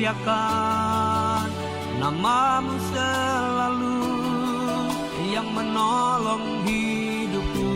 muliakan namamu selalu yang menolong hidupku.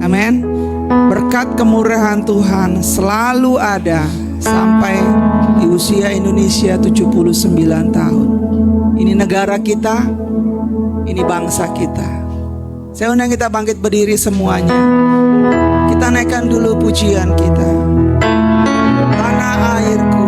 Amin. Berkat kemurahan Tuhan selalu ada sampai di usia Indonesia 79 tahun. Ini negara kita, ini bangsa kita. Saya undang kita bangkit berdiri semuanya. Kita naikkan dulu pujian kita. Tanah airku.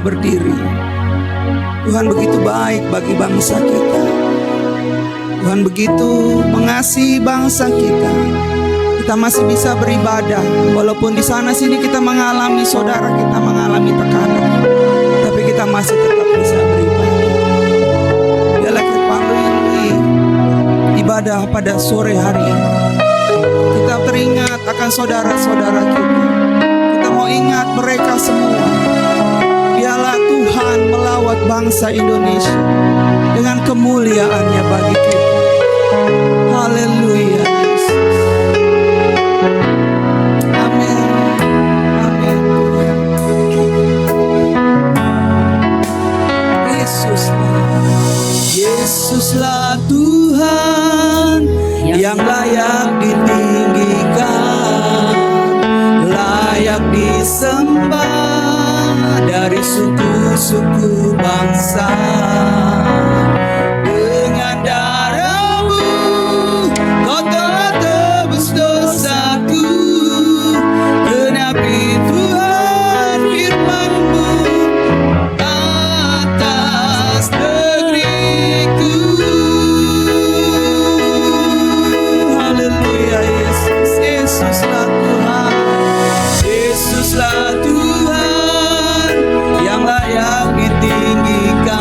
Berdiri. Tuhan begitu baik bagi bangsa kita. Tuhan begitu mengasihi bangsa kita. Kita masih bisa beribadah walaupun di sana sini kita mengalami, saudara kita mengalami tekanan, tapi kita masih tetap bisa beribadah. Biarlah kita melalui ibadah pada sore hari ini kita teringat akan saudara-saudara kita. Kita mau ingat mereka semua. Biarlah Tuhan melawat bangsa Indonesia dengan kemuliaannya bagi kita. Haleluya Yesus. Amin. Amin. Yesuslah Tuhan yang layak ditinggikan, layak disembah dari suku-suku bangsa. Dengan darah-Mu Kau telah tebus dosaku. Genapi Tuhan firman-Mu atas negeriku. Haleluya Yesus. Yesuslah Tuhan. Yesuslah Tuhan yang layak ditinggikan,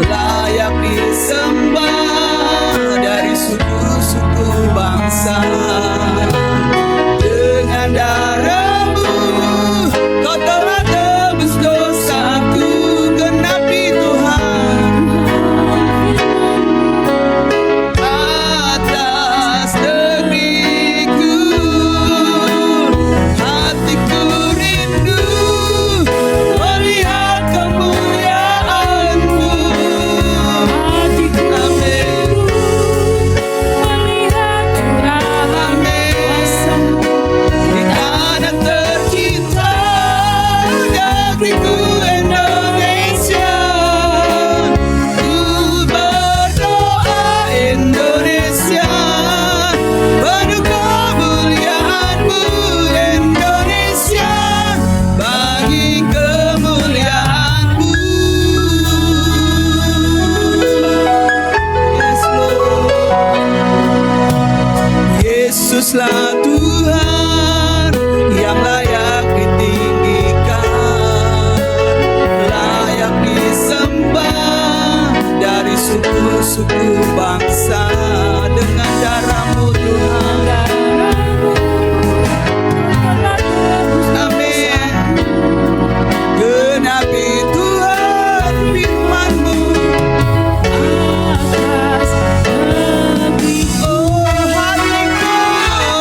layak disembah dari suku-suku bangsa. Dengan darah-Mu Kau telah tebus dosaku. Genapi Tuhan atas negeriku. Hati Kuduslah Tuhan yang layak ditinggikan, layak disembah dari suku-suku bangsa. Dengan darah-Mu Tuhan, amin. Genapi Tuhan firman-Mu.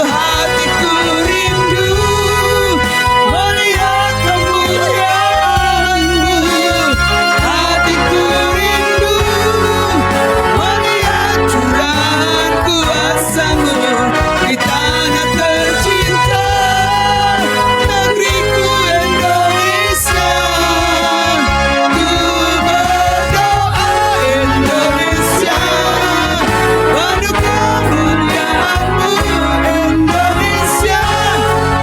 Hatiku rindu melihat kemuliaan-Mu. Hatiku rindu melihat curahan kuasa-Mu di tanah tercinta, negeriku Indonesia. Ku berdoa Indonesia, penuh kemuliaan-Mu Indonesia,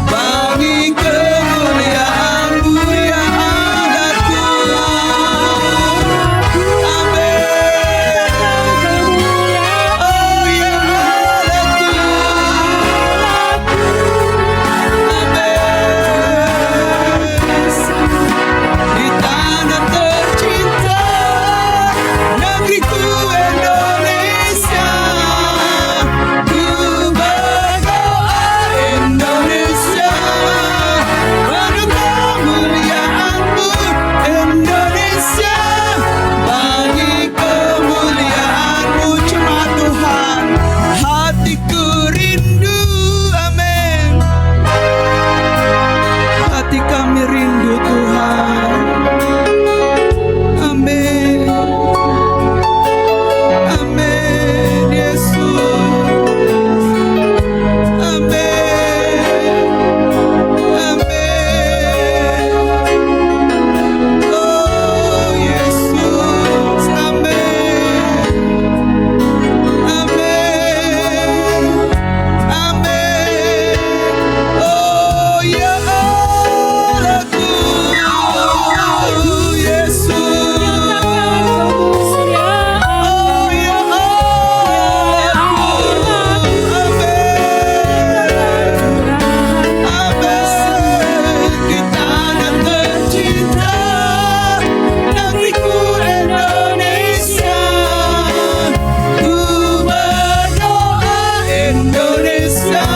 bagi kemuliaan-Mu ya Allahku. Amin. Oh ya Allahku. Di tanah tercinta, negeriku Indonesia, ku berdoa Indonesia, penuh kemuliaan-Mu Indonesia, bagi kemuliaan-Mu. Cuma Tuhan, hatiku rindu, amin. Hati kami rindu Tuhan, amin. Amin Yesus, amin. Amin. Oh Yesus, amin. Amin. Amin. Oh ya Allahku, Yesus. Oh ya Allahku, amin. Amin. Di tanah tercinta, negeriku Indonesia, ku berdoa Indonesia,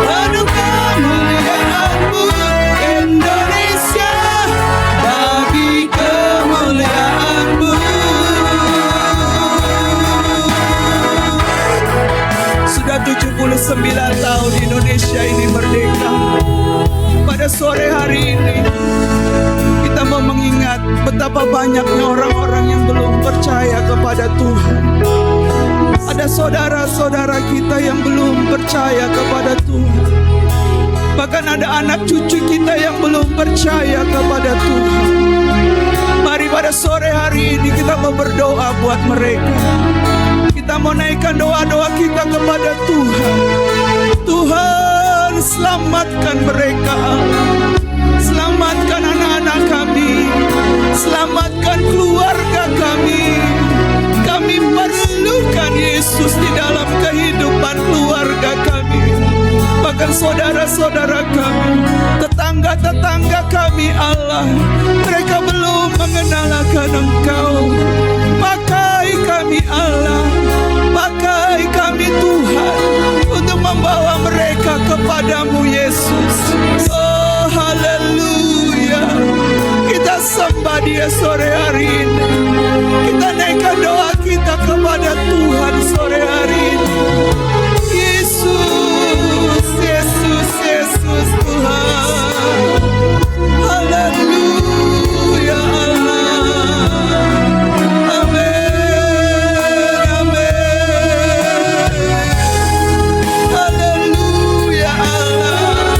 penuh kemuliaan-Mu Indonesia, bagi kemuliaan-Mu. Sudah 79 tahun Indonesia ini merdeka. Pada sore hari ini kita mau mengingat betapa banyaknya orang-orang yang belum percaya kepada Tuhan. Ada saudara-saudara kita yang belum percaya kepada Tuhan. Bahkan ada anak cucu kita yang belum percaya kepada Tuhan. Mari pada sore hari ini kita mau berdoa buat mereka. Kita mau naikkan doa-doa kita kepada Tuhan. Tuhan, selamatkan mereka. Selamatkan anak-anak kami. Selamatkan keluarga kami. Kami perlukan Yesus di dalam kehidupan keluarga kami. Bahkan saudara-saudara kami, tetangga-tetangga kami Allah, mereka belum mengenal akan Engkau. Pakai kami Allah, pakai kami Tuhan, untuk membawa mereka kepadamu Yesus. Oh haleluya. Kita sembah Dia sore hari ini. Kita naikkan doa kita kepada Tuhan sore hari ini. Yesus, Yesus, Yesus Tuhan. Haleluya Allah. Amin, amin. Haleluya Allah.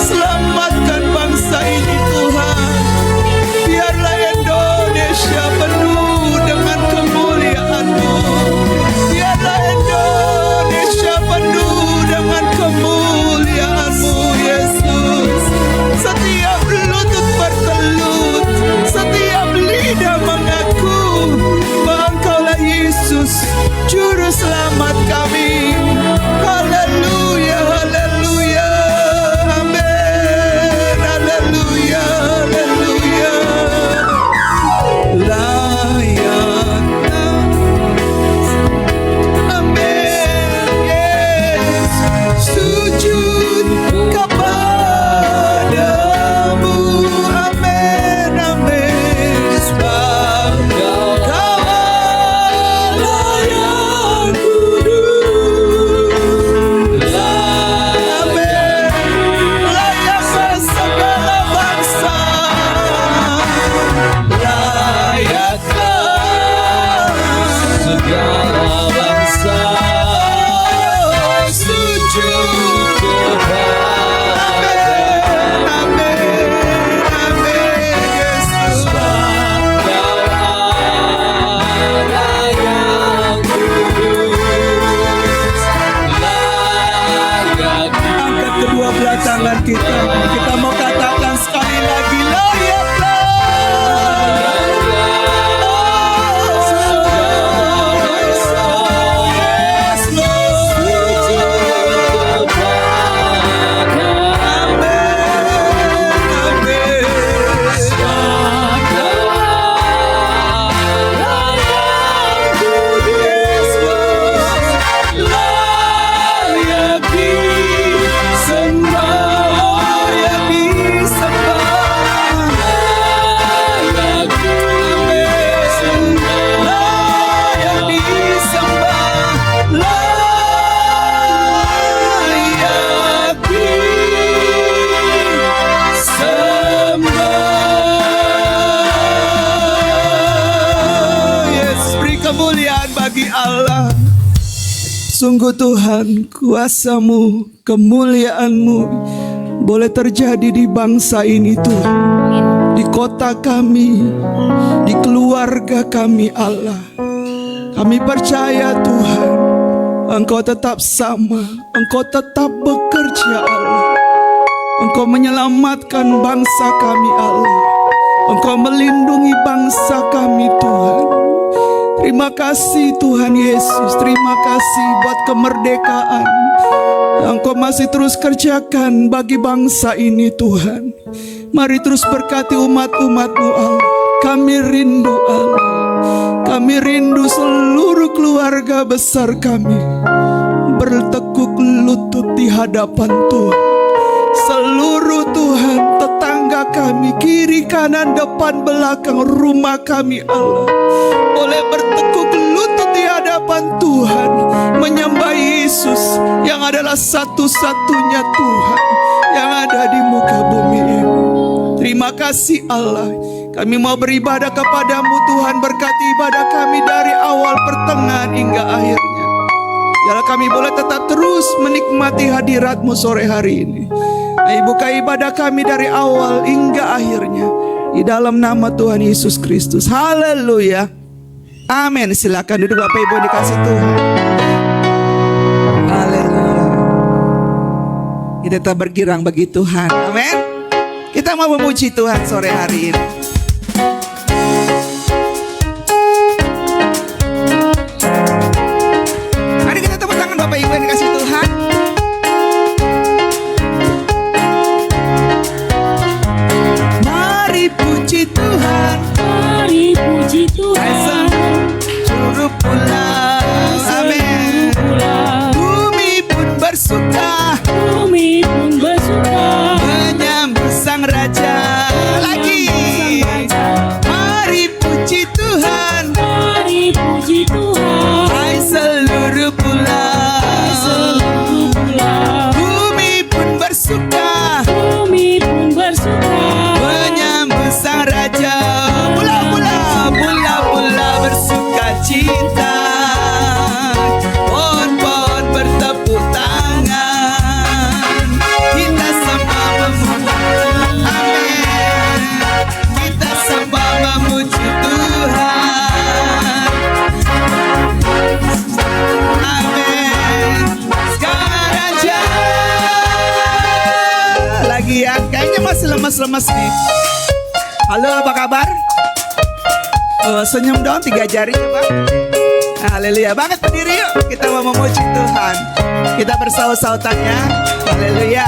Selamatkan bangsa ini Tuhan. Biarlah Indonesia penuh dengan kemuliaan-Mu. kemuliaan bagi Allah. Sungguh Tuhan, kuasa-Mu, kemuliaan-Mu boleh terjadi di bangsa ini Tuhan, di kota kami, di keluarga kami Allah. Kami percaya Tuhan, Engkau tetap sama, Engkau tetap bekerja Allah. Engkau menyelamatkan bangsa kami Allah. Engkau melindungi bangsa kami Tuhan. Terima kasih Tuhan Yesus. Terima kasih buat kemerdekaan yang Engkau masih terus kerjakan bagi bangsa ini Tuhan. Mari terus berkati umat-umat-Mu Allah. Kami rindu Allah. Kami rindu seluruh keluarga besar kami bertekuk lutut di hadapan Tuhan. Seluruh Tuhan tetangga kami, kiri kanan depan belakang rumah kami Allah, boleh bertekuk lutut di hadapan Tuhan, menyembah Yesus yang adalah satu-satunya Tuhan yang ada di muka bumi ini. Terima kasih Allah. Kami mau beribadah kepadamu Tuhan. Berkati ibadah kami dari awal, pertengahan hingga akhirnya. Biarlah kami boleh tetap terus menikmati hadirat-Mu sore hari ini. Ayo buka ibadah kami dari awal hingga akhirnya, di dalam nama Tuhan Yesus Kristus. Haleluya. Amin. Silakan duduk Bapak Ibu dikasih Tuhan. Haleluya. Kita tetap bergirang bagi Tuhan. Amin. Kita mau memuji Tuhan sore hari ini. Mari kita tepuk tangan Bapak Ibu yang dikasih Tuhan. Mari puji Tuhan, mari puji Tuhan, seluruh pulau, amin. Bumi pun bersuka, bumi pun bersuka, menyambut Sang Raja. Lagi, mari puji Tuhan, mari puji Tuhan, hai seluruh pulau, seluruh pulau. bumi pun bersuka, Bumi pun bersuka, menyambut Sang Raja. Pula bersuka cita, pohon-pohon bertepuk tangan. Kita sembah memuji, amin. Kita sembah memuji Tuhan, amin. Sang Raja. Lagi ya, kayaknya masih lemas-lemas nih. Halo, apa kabar? Senyum dong, 3 jari coba. Haleluya. Banget berdiri yuk. Kita mau memuji Tuhan. Kita bersaut-sautan ya. Haleluya.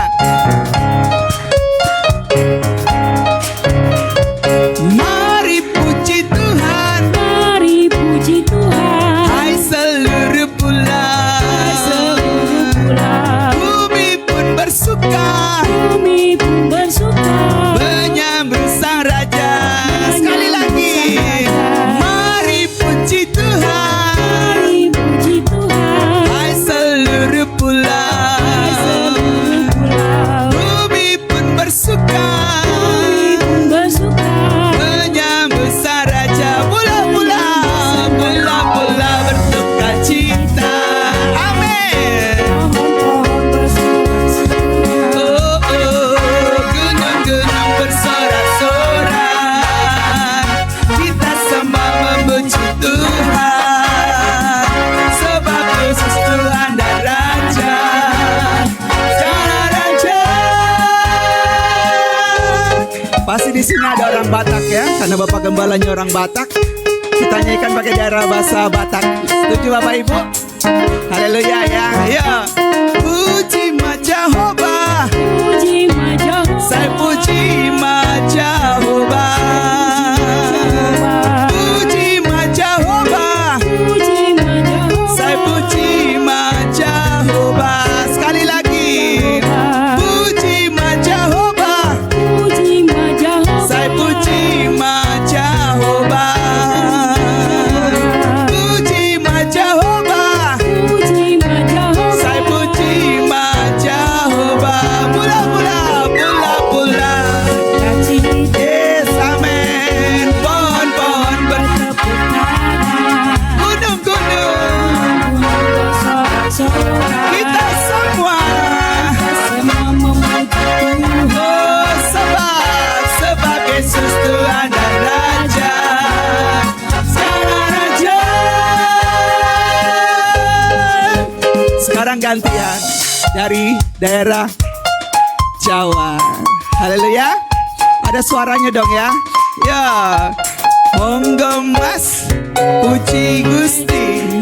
Mari puji Tuhan, mari puji Tuhan, hai seluruh pulau, seluruh pulau. bumi pun bersuka, Bumi pun bersuka, menyambut Sang Raja. Sekali lagi, mari puji Tuhan, mari puji Tuhan, hai seluruh pulau, seluruh pulau. bumi pun bersuka, Bumi pun bersuka, menyambut Sang Raja. Pula-pula berduka cita, amin. pohon-pohon bersuka. Oh, gunung-gunung bersorak-sorak. Kita sembah memuji Tuhan, sebab Yesus Tuhan dan Raja, Sang Raja. Pasti di sini ada orang Batak ya, karena Bapak Gembalanya orang Batak. Kita nyanyikan pakai daerah bahasa Batak. Setuju Bapak Ibu? Haleluya ya. Ya. Puji Ma Jehovah, Puji Ma Jehovah, saya puji Ma Jehovah. Puji Ma Jehovah, puji Ma Jehovah, saya puji Ma Jehovah. Sekali lagi. Puji Ma Jehovah, puji Ma Jehovah, saya puji Ma Jehovah. Puji Ma Jehovah, puji Ma Jehovah, saya sekarang gantian dari daerah Jawa. Haleluya. Ada suaranya dong ya. Ya. Monggo Mas, puji Gusti,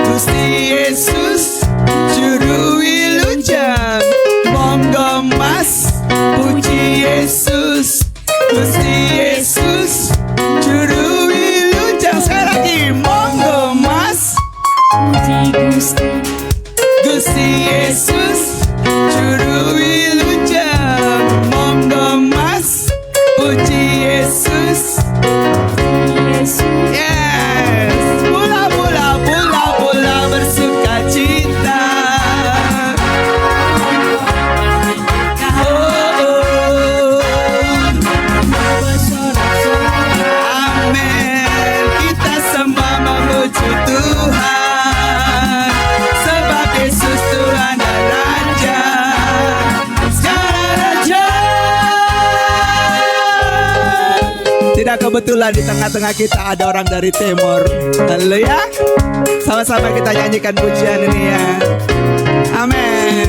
Gusti Yesus, juru wilujeng. Monggo Mas, puji Yesus, Gusti Yesus, juru wilujeng. Sekali lagi, monggo Mas, puji Gusti, Gusti Yesus, juru wilujeng. Monggo Mas, puji Yesus. Yesus. Yes, bola bola bola bola bersuka cita. Amin. Kita semua memuji Tuhan, sebab Yesus Tuhan dan Raja, segala raja. Tidak kebetulan di tengah-tengah kita ada orang dari Timur. Haleluya. Sama-sama kita nyanyikan pujian ini ya. Amin.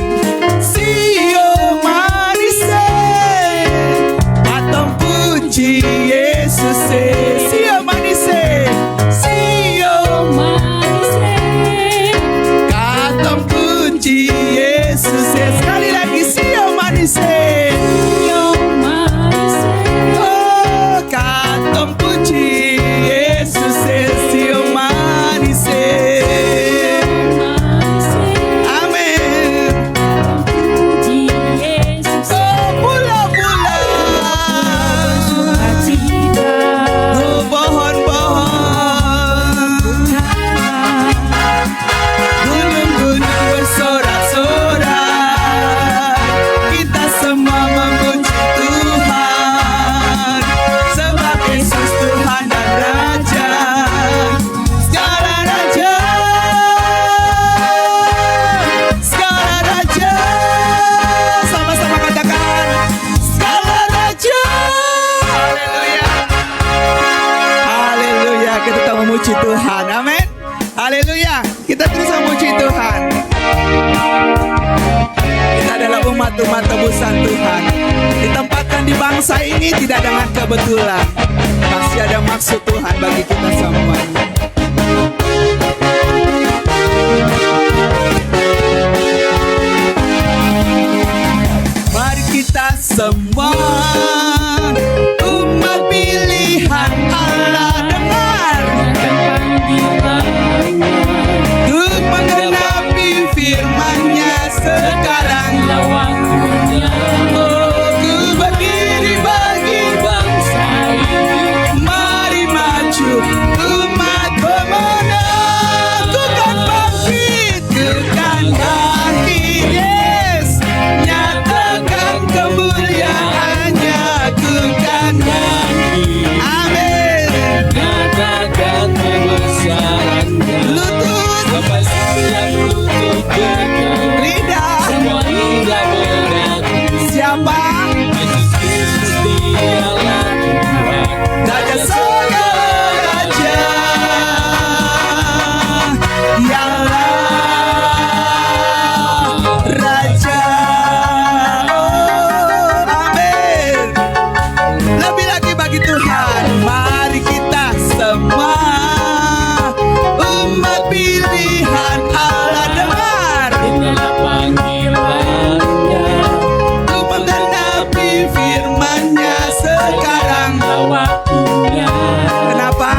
Sio marise, atau puji Yesus. Sio marise, sio Marise, atau puji Yesus. Sekali lagi sio marise. yo marise, Oh, katong puji Yesus, sio marise. marise, Amin. puji Yesus. Oh, pula-pula. Sukacita, Oh, pohon-pohon, gunung-gunung bersorak-sorak. Kita semua memuji Tuhan, sebab Yesus Tuhan dan Raja, segala raja, segala raja. Sama-sama katakan, segala raja. Haleluya. Haleluya, kita tetap memuji Tuhan. Amin. Haleluya, kita terus memuji Tuhan. Kita adalah umat-umat tebusan Tuhan. Ditempatkan di bangsa ini tidak dengan kebetulan. Pasti ada maksud Tuhan bagi kita semuanya. Mari kita semua umat pilihan Allah, dengar panggilannya, untuk menggenapi firman-Nya sekarang. waktunya Oh, ku berdiri bagi bangsa ini. mari maju umat pemenang. Ku kan bangkit, ku kan bangkit. Yes, nyatakan kemuliaan-Nya. Ku kan bangkit. Amin. Katakan kebesarannya, Lutut, sampai sembilan lutut berkata, lidah. semua lidah mengaku Siapa? Yesus Kristus dialah Tuhan. Raja segala raja, Dialah Raja. Oh, amin. Lebih lagi bagi Tuhan. Mari kita semua umat pilihan Allah, dengar. Inilah panggilannya, Untuk menggenapi firman-Nya sekarang. waktunya Kenapa?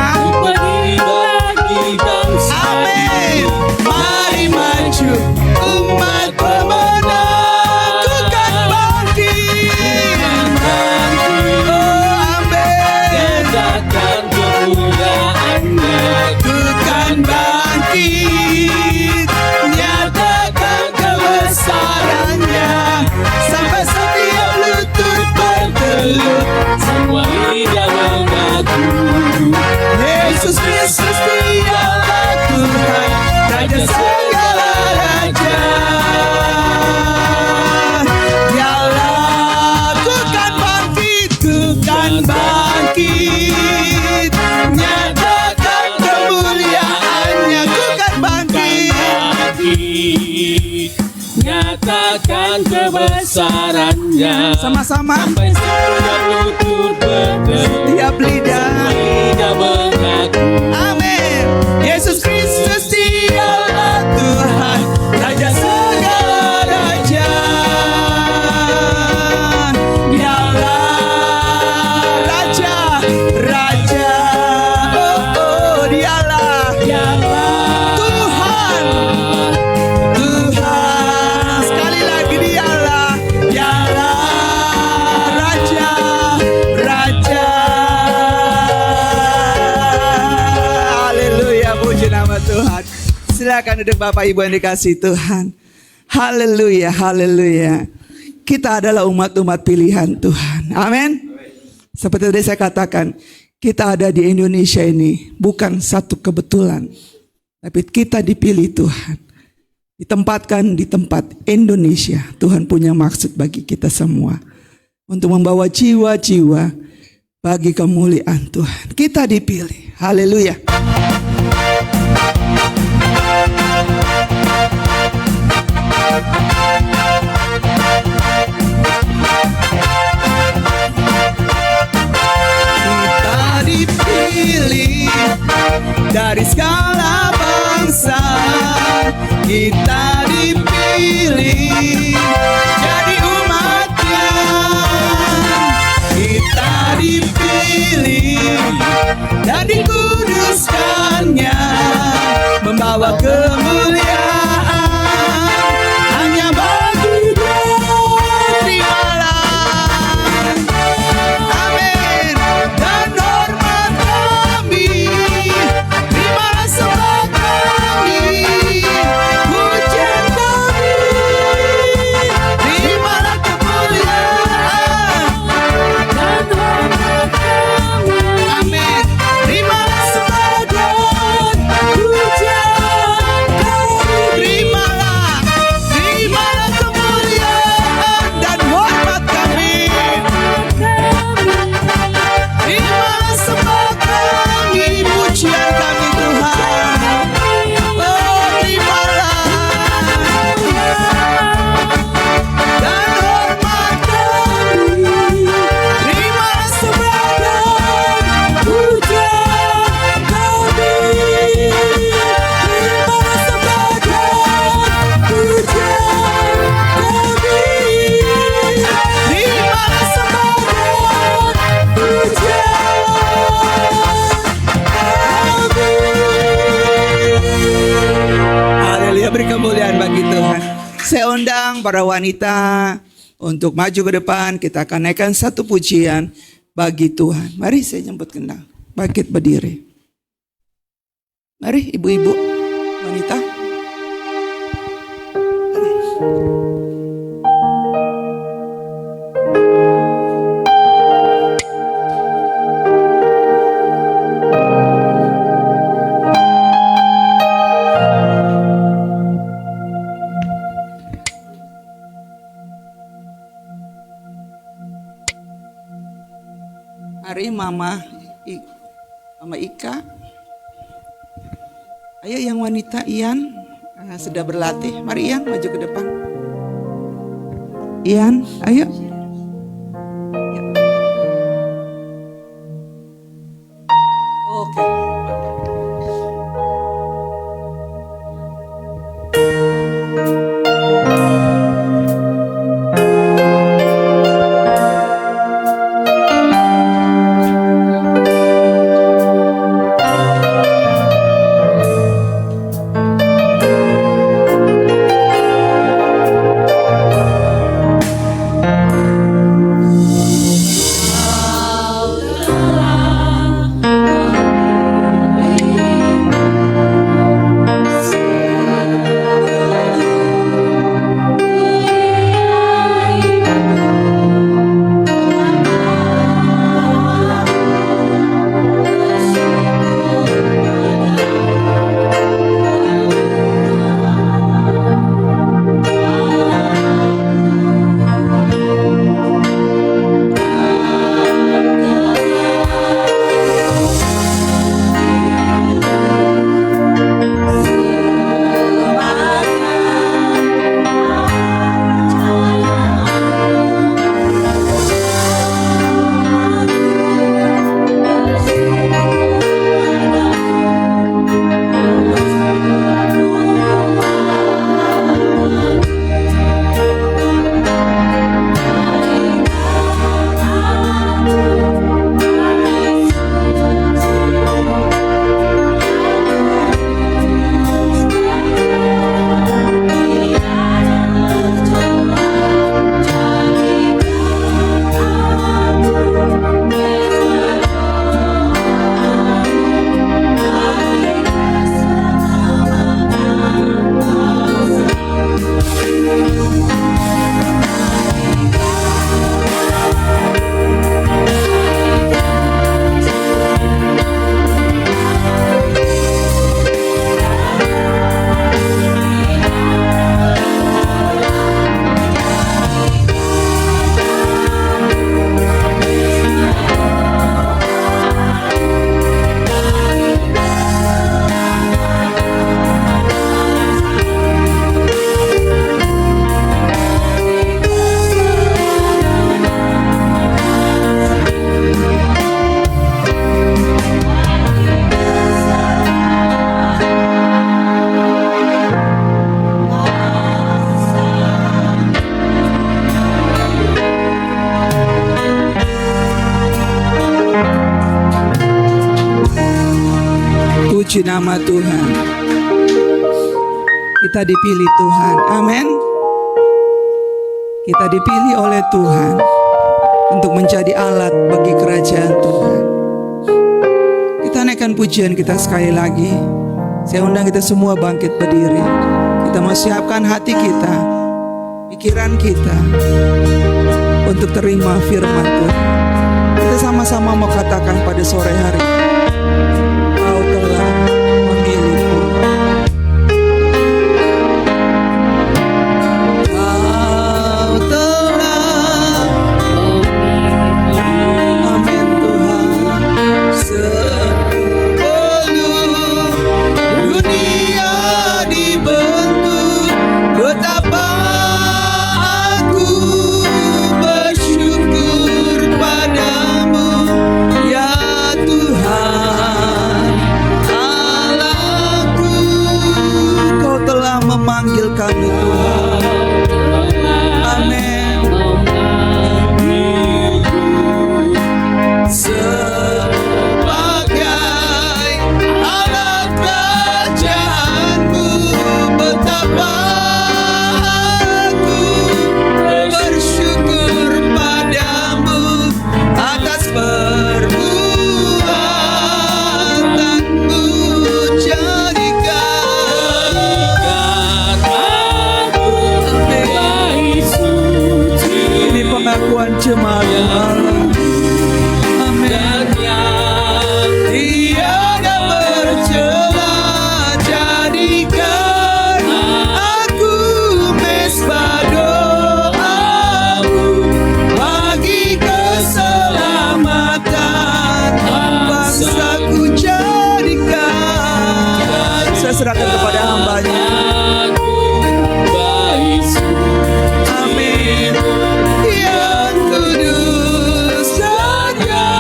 berdiri bagi bangsa Amin. Mari maju umat pemenang. Ku kan bangkit. Oh, amin. Katakan kemuliaannya, Ku kan bangkit. bangkit, nyatakan kebesarannya. Sama-sama. Sampai setiap lutut bergerak, Tiap lidah. lidah mengaku. Amin. Yesus Kristus dialah Tuhan, Raja segala raja. Dialah Raja, Raja. Oh, dialah Tuhan, Tuhan. Sekali lagi dialah Raja, Raja. Haleluya, puji nama Tuhan. Silakan duduk Bapak Ibu yang dikasihi Tuhan. Haleluya, haleluya. Kita adalah umat-umat pilihan Tuhan. Amin. Seperti tadi saya katakan, kita ada di Indonesia ini bukan satu kebetulan, tapi kita dipilih Tuhan. Ditempatkan di tempat Indonesia. Tuhan punya maksud bagi kita semua untuk membawa jiwa-jiwa bagi kemuliaan Tuhan. Kita dipilih. Haleluya. Kita dipilih dari segala bangsa. Kita dipilih jadi umatnya. Kita dipilih dan dikuduskannya, membawa kemuliaan hanya bagi Dia. Terimalah, amin, dan hormat kami. Terimalah sembah kami, pujian kami. Terimalah kemuliaan dan hormat kami. Amin. Terimalah sembah dan pujian kami. Terimalah kemuliaan dan hormat kami. Terimalah sembah kami, pujian kami Tuhan. Oh, terimalah dan hormat kami. Terimalah sembah dan pujian kami. Terimalah sembah dan pujian kami. Terimalah sembah dan pujian. Haleluya, beri kemuliaan bagi Tuhan. Saya undang para wanita untuk maju ke depan. Kita akan naikkan satu pujian bagi Tuhan. Mari saya jemput kendang. Bangkit berdiri. Mari ibu-ibu, wanita. Mari Mama Ika. Ayo yang wanita Ian sudah berlatih. Mari Ian maju ke depan. Ian, ayo. Oke. Puji nama Tuhan. Kita dipilih Tuhan. Amin. Kita dipilih oleh Tuhan untuk menjadi alat bagi kerajaan Tuhan. Kita naikkan pujian kita sekali lagi. Saya undang kita semua bangkit berdiri. Kita mau siapkan hati kita, pikiran kita untuk terima firman Tuhan. Kita sama-sama mau katakan pada sore hari, Kau telah memilihku. Kau telah memilihku. Amin Tuhan. Sebelum dunia dibentuk, betapa aku bersyukur padamu, ya Tuhan Allahku. Kau telah memanggil kami Tuhan. Amin. Sebagai alat kerajaanmu, betapa aku bersyukur padamu atas perbuatanmu. Jadikan ini pengakuan jemaat Allah. Amin. Tiada bercela, jadikan aku mesbah doamu bagi keselamatan bangsaku. Jadikan, saya serahkan kepada hamba-Nya. Amin. Yang kudus saja,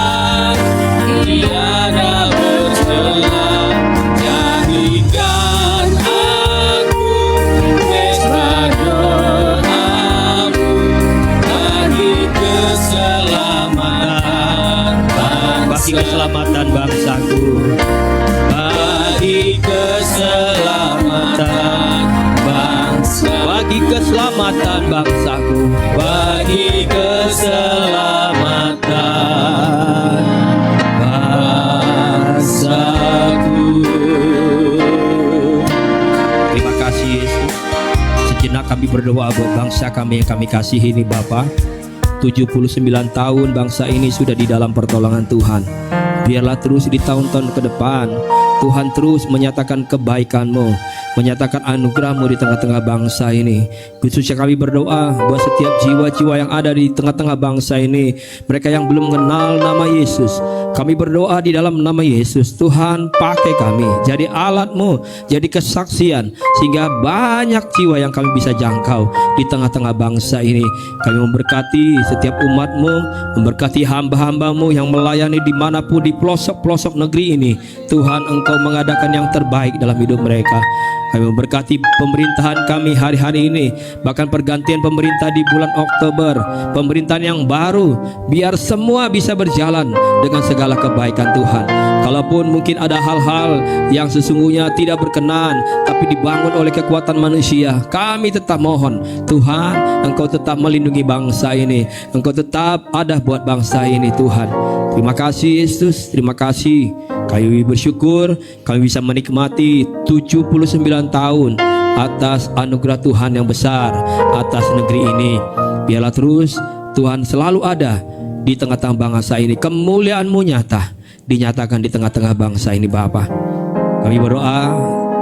tiada bercela, jadikan aku mesbah doamu bagi keselamatan bangsaku, bagi keselamatan bangsa, bagi keselamatan bangsaku, bagi keselamatan bangsaku. Terima kasih Yesus. Sejenak kami berdoa buat bangsa kami yang kami kasihi ini Bapa. 79 tahun bangsa ini sudah di dalam pertolongan Tuhan. Biarlah terus di tahun-tahun ke depan Tuhan terus menyatakan kebaikan-Mu, menyatakan anugerah-Mu di tengah-tengah bangsa ini. Khususnya kami berdoa buat setiap jiwa-jiwa yang ada di tengah-tengah bangsa ini, mereka yang belum mengenal nama Yesus. Kami berdoa di dalam nama Yesus, Tuhan pakai kami jadi alat-Mu, jadi kesaksian, sehingga banyak jiwa yang kami bisa jangkau di tengah-tengah bangsa ini. Kami memberkati setiap umat-Mu, memberkati hamba-hamba-Mu yang melayani dimanapun di pelosok-pelosok negeri ini. Tuhan, Engkau mengadakan yang terbaik dalam hidup mereka. Kami memberkati pemerintahan kami hari-hari ini, bahkan pergantian pemerintah di bulan Oktober, pemerintahan yang baru, biar semua bisa berjalan dengan segala kebaikan Tuhan. Kalaupun mungkin ada hal-hal yang sesungguhnya tidak berkenan, tapi dibangun oleh kekuatan manusia, kami tetap mohon Tuhan, Engkau tetap melindungi bangsa ini, Engkau tetap ada buat bangsa ini Tuhan. Terima kasih Yesus, terima kasih. Kami bersyukur kami bisa menikmati 79 tahun atas anugerah Tuhan yang besar atas negeri ini. Biarlah terus Tuhan selalu ada di tengah-tengah bangsa ini. Kemuliaan-Mu nyata dinyatakan di tengah-tengah bangsa ini Bapa. Kami berdoa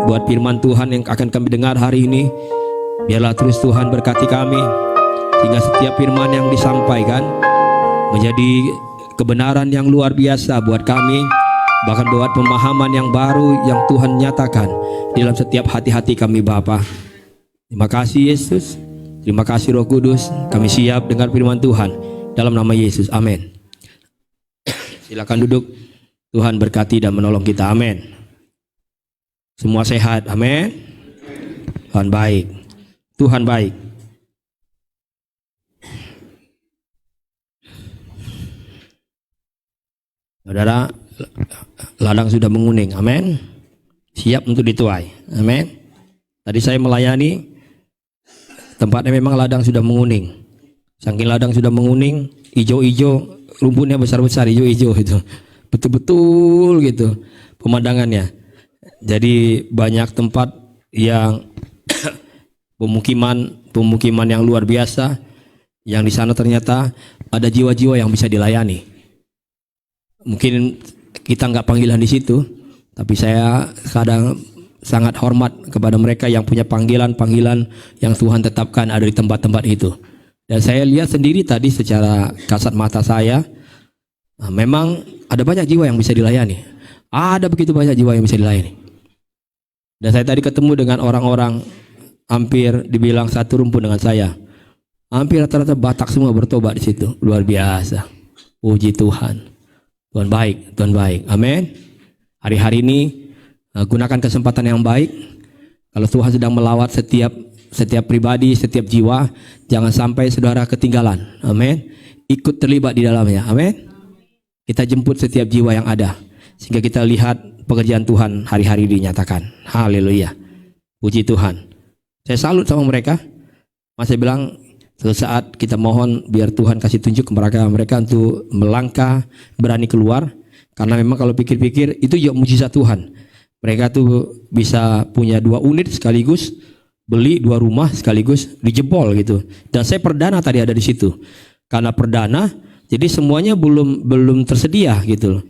buat firman Tuhan yang akan kami dengar hari ini. Biarlah terus Tuhan berkati kami, sehingga setiap firman yang disampaikan menjadi kebenaran yang luar biasa buat kami, bahkan buat pemahaman yang baru yang Tuhan nyatakan dalam setiap hati-hati kami Bapa. Terima kasih Yesus, terima kasih Roh Kudus. Kami siap dengar firman Tuhan dalam nama Yesus, amin. Silakan duduk. Tuhan berkati dan menolong kita, amin. Semua sehat, amin. Tuhan baik, Tuhan baik. Saudara, ladang sudah menguning, amin. siap untuk dituai. Amin. Tadi saya melayani, tempatnya memang ladang sudah menguning. Saking ladang sudah menguning, hijau-hijau, rumputnya besar-besar, hijau-hijau itu. Betul-betul gitu pemandangannya. Jadi banyak tempat yang pemukiman yang luar biasa, yang di sana ternyata ada jiwa-jiwa yang bisa dilayani. Mungkin kita nggak panggilan di situ, tapi saya kadang sangat hormat kepada mereka yang punya panggilan-panggilan yang Tuhan tetapkan ada di tempat-tempat itu. Dan saya lihat sendiri tadi secara kasat mata saya, memang ada banyak jiwa yang bisa dilayani. Ada begitu banyak jiwa yang bisa dilayani. Dan saya tadi ketemu dengan orang-orang hampir dibilang satu rumpun dengan saya. Hampir rata-rata Batak semua bertobat di situ. Luar biasa. Puji Tuhan. Tuhan baik, Tuhan baik. Amin. Hari-hari ini gunakan kesempatan yang baik. Kalau Tuhan sedang melawat setiap pribadi, setiap jiwa, jangan sampai saudara ketinggalan. Amin. Ikut terlibat di dalamnya. Amin. Kita jemput setiap jiwa yang ada sehingga kita lihat pekerjaan Tuhan hari-hari dinyatakan. Haleluya. Puji Tuhan. Saya salut sama mereka. Saya bilang sesaat kita mohon biar Tuhan kasih tunjuk kepada mereka untuk melangkah, berani keluar. Karena memang kalau pikir-pikir itu juga mujizat Tuhan. Mereka tuh bisa punya 2 unit sekaligus, beli 2 rumah sekaligus, dijebol gitu. Dan saya perdana tadi ada di situ. Karena perdana, jadi semuanya belum tersedia gitu.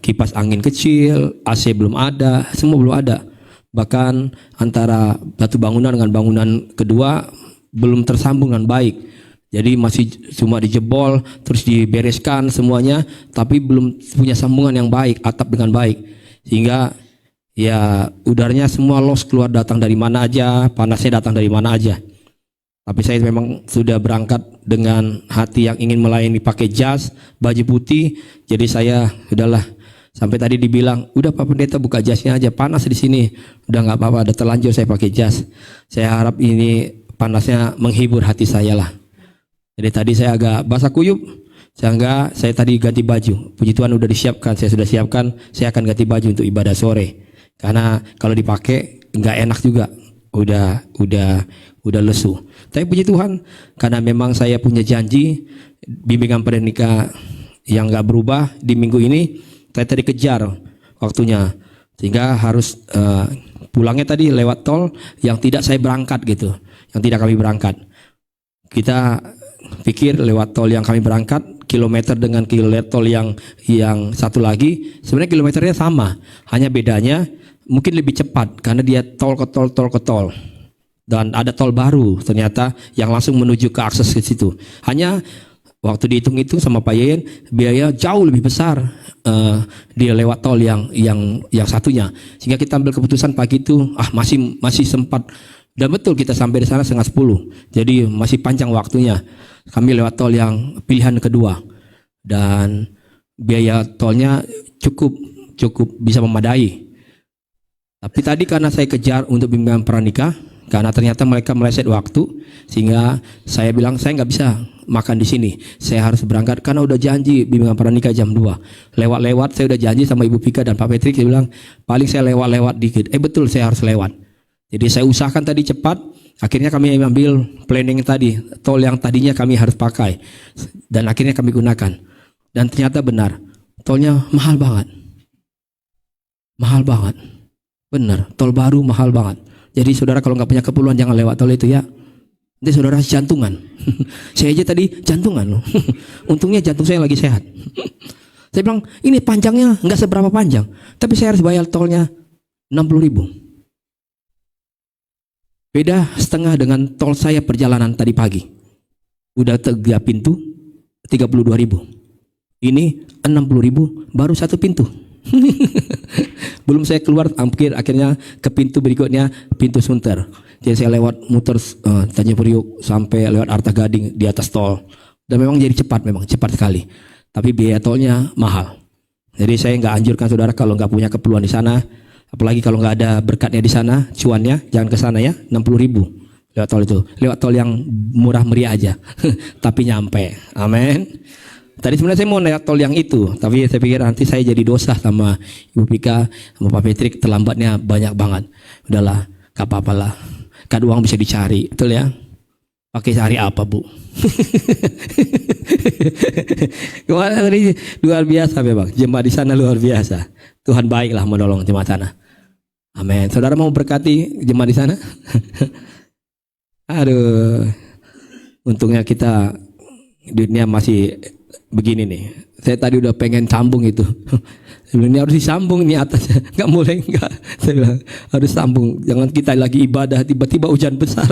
Kipas angin kecil, AC belum ada, semua belum ada. Bahkan antara satu bangunan dengan bangunan kedua belum tersambung dengan baik. Jadi masih cuma dijebol, terus dibereskan semuanya, tapi belum punya sambungan yang baik, atap dengan baik. Sehingga ya udaranya semua los keluar datang dari mana aja, panasnya datang dari mana aja. Tapi saya memang sudah berangkat dengan hati yang ingin melayani pakai jas, baju putih. Jadi saya udahlah, sampai tadi dibilang, udah Pak Pendeta buka jasnya aja, panas di sini. Udah nggak apa-apa, udah terlanjur saya pakai jas. Saya harap ini panasnya menghibur hati saya lah. Jadi tadi saya agak basah kuyup, sehingga saya tadi ganti baju. Puji Tuhan udah disiapkan, saya sudah siapkan, saya akan ganti baju untuk ibadah sore. Karena kalau dipakai nggak enak juga, udah lesu. Tapi puji Tuhan, karena memang saya punya janji bimbingan pernikah yang nggak berubah di minggu ini, saya tadi kejar waktunya, sehingga harus pulangnya tadi lewat tol yang tidak saya berangkat gitu, yang tidak kami berangkat. Kita pikir lewat tol yang kami berangkat, kilometer dengan kilometer tol yang satu lagi, sebenarnya kilometernya sama, hanya bedanya mungkin lebih cepat karena dia tol ke tol. Dan ada tol baru ternyata yang langsung menuju ke akses ke situ. Hanya waktu dihitung-hitung sama Pak Yeyen, biaya jauh lebih besar dia lewat tol yang satunya. Sehingga kita ambil keputusan pagi itu, masih sempat. Dan betul kita sampai di sana 9:30. Jadi masih panjang waktunya. Kami lewat tol yang pilihan kedua. Dan biaya tolnya cukup bisa memadai. Tapi tadi karena saya kejar untuk bimbingan pranikah, karena ternyata mereka meleset waktu, sehingga saya bilang saya nggak bisa makan di sini. Saya harus berangkat karena udah janji bimbingan pranikah jam 2. Lewat-lewat saya udah janji sama Ibu Pika dan Pak Patrick, dia bilang paling saya lewat-lewat dikit. Betul, saya harus lewat. Jadi saya usahakan tadi cepat. Akhirnya kami ambil planning tadi, tol yang tadinya kami harus pakai, dan akhirnya kami gunakan. Dan ternyata benar, tolnya mahal banget. Benar, tol baru mahal banget. Jadi saudara kalau nggak punya keperluan jangan lewat tol itu ya. Nanti saudara jantungan. Saya aja tadi jantungan loh. Untungnya jantung saya lagi sehat. Saya bilang ini panjangnya nggak seberapa panjang, tapi saya harus bayar tolnya 60.000. Beda setengah dengan tol saya perjalanan tadi pagi. Udah 3 pintu 32.000. Ini 60.000 baru 1 pintu. Belum saya keluar, akhirnya ke pintu berikutnya, pintu Sunter. Jadi saya lewat muter Tanjung Priok sampai lewat Arta Gading di atas tol. Dan memang jadi cepat sekali. Tapi biaya tolnya mahal. Jadi saya nggak anjurkan saudara kalau nggak punya keperluan di sana, apalagi kalau nggak ada berkatnya di sana, cuannya jangan ke sana ya. 60.000 lewat tol itu, lewat tol yang murah meriah aja, tapi nyampe. Amin. Tadi sebenarnya saya mau naik tol yang itu, tapi saya pikir nanti saya jadi dosa sama Ibu Pika, sama Pak Petrik, terlambatnya banyak banget. Udahlah, gak apa-apa lah. Kan uang bisa dicari, betul ya? Pakai cari apa, Bu? Kemarin tadi luar biasa memang. Jemaat di sana luar biasa. Tuhan baiklah menolong jemaat sana. Amin. Saudara mau berkati jemaat di sana? Aduh. Untungnya kita dunia masih begini nih. Saya tadi udah pengen sambung itu. Ini harus disambung nih atasnya. Enggak boleh enggak. Saya bilang harus sambung. Jangan kita lagi ibadah tiba-tiba hujan besar.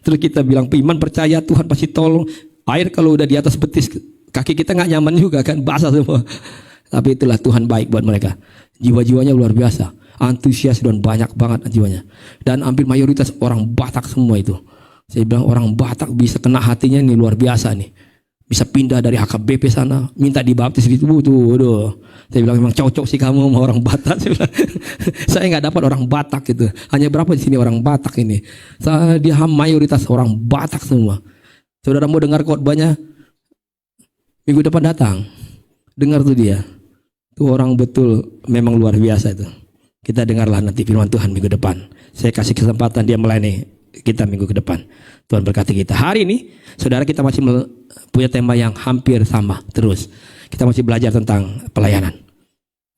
Terus kita bilang iman percaya Tuhan pasti tolong. Air kalau udah di atas betis kaki kita nggak nyaman juga kan, basah semua. Tapi itulah Tuhan baik buat mereka. Jiwa-jiwanya luar biasa. Antusias dan banyak banget jiwanya. Dan hampir mayoritas orang Batak semua itu. Saya bilang orang Batak bisa kena hatinya nih luar biasa nih. Bisa pindah dari HKBP sana, minta dibaptis gitu, tuh, aduh. Saya bilang memang cocok sih kamu sama orang Batak. Saya nggak dapat orang Batak gitu. Hanya berapa di sini orang Batak ini? Dia mayoritas orang Batak semua. Saudara mau dengar khotbahnya? Minggu depan datang. Dengar tuh dia. Tuh orang betul memang luar biasa itu. Kita dengarlah nanti firman Tuhan minggu depan. Saya kasih kesempatan dia melayani kita minggu ke depan. Tuhan berkati kita. Hari ini, saudara, kita masih punya tema yang hampir sama terus. Kita masih belajar tentang pelayanan.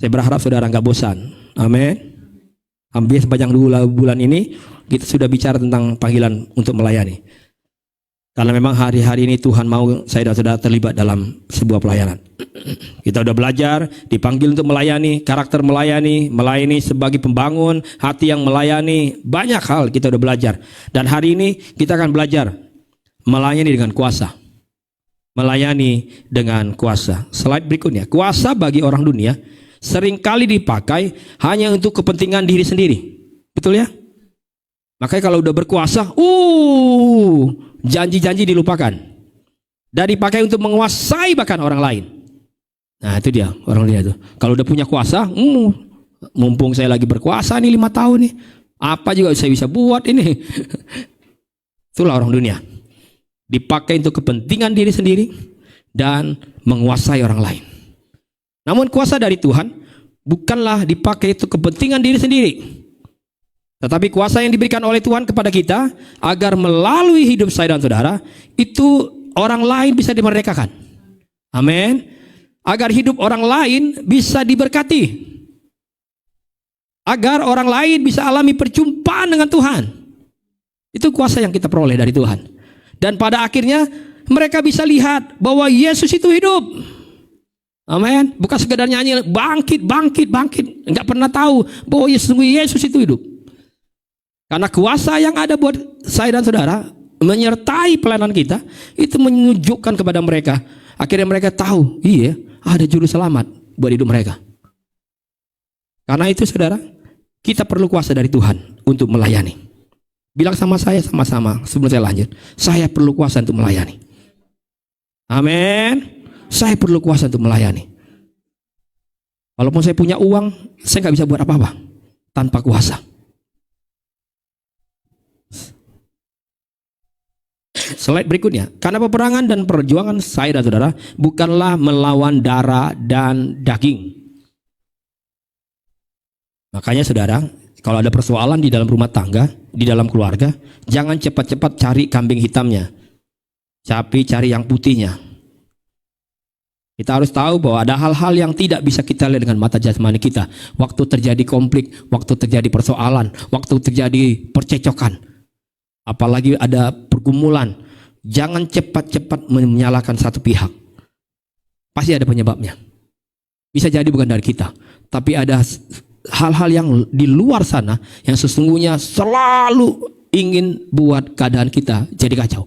Saya berharap saudara nggak bosan. Amin. Hampir sepanjang 2 bulan ini kita sudah bicara tentang panggilan untuk melayani. Karena memang hari-hari ini Tuhan mau saya dan saudara terlibat dalam sebuah pelayanan. Kita udah belajar, dipanggil untuk melayani, karakter melayani, melayani sebagai pembangun, hati yang melayani, banyak hal kita udah belajar. Dan hari ini kita akan belajar melayani dengan kuasa. Melayani dengan kuasa. Slide berikutnya. Kuasa bagi orang dunia seringkali dipakai hanya untuk kepentingan diri sendiri. Betul ya? Makanya kalau udah berkuasa, janji-janji dilupakan. Dan dipakai untuk menguasai bahkan orang lain. Nah itu dia, orang dia tuh. Kalau udah punya kuasa, mumpung saya lagi berkuasa nih 5 tahun nih, apa juga saya bisa buat ini. Itulah orang dunia. Dipakai untuk kepentingan diri sendiri dan menguasai orang lain. Namun kuasa dari Tuhan bukanlah dipakai untuk kepentingan diri sendiri. Tetapi kuasa yang diberikan oleh Tuhan kepada kita agar melalui hidup saya dan saudara itu orang lain bisa dimerdekakan. Amin. Agar hidup orang lain bisa diberkati. Agar orang lain bisa alami perjumpaan dengan Tuhan. Itu kuasa yang kita peroleh dari Tuhan. Dan pada akhirnya mereka bisa lihat bahwa Yesus itu hidup. Amin. Bukan sekedar nyanyi bangkit, bangkit, bangkit. Enggak pernah tahu bahwa Yesus itu hidup. Karena kuasa yang ada buat saya dan saudara menyertai pelayanan kita itu menunjukkan kepada mereka. Akhirnya mereka tahu, iya ada juru selamat buat hidup mereka. Karena itu saudara, kita perlu kuasa dari Tuhan untuk melayani. Bilang sama saya sama-sama sebelum saya lanjut. Saya perlu kuasa untuk melayani. Amin. Saya perlu kuasa untuk melayani. Walaupun saya punya uang, saya nggak bisa buat apa-apa tanpa kuasa. Slide berikutnya. Karena peperangan dan perjuangan saya dan saudara bukanlah melawan darah dan daging. Makanya saudara, kalau ada persoalan di dalam rumah tangga, di dalam keluarga, jangan cepat-cepat cari kambing hitamnya, tapi cari yang putihnya. Kita harus tahu bahwa ada hal-hal yang tidak bisa kita lihat dengan mata jasmani kita. Waktu terjadi konflik, waktu terjadi persoalan, waktu terjadi percecokan, apalagi ada pergumulan, jangan cepat-cepat menyalahkan satu pihak. Pasti ada penyebabnya. Bisa jadi bukan dari kita, tapi ada hal-hal yang di luar sana yang sesungguhnya selalu ingin buat keadaan kita jadi kacau.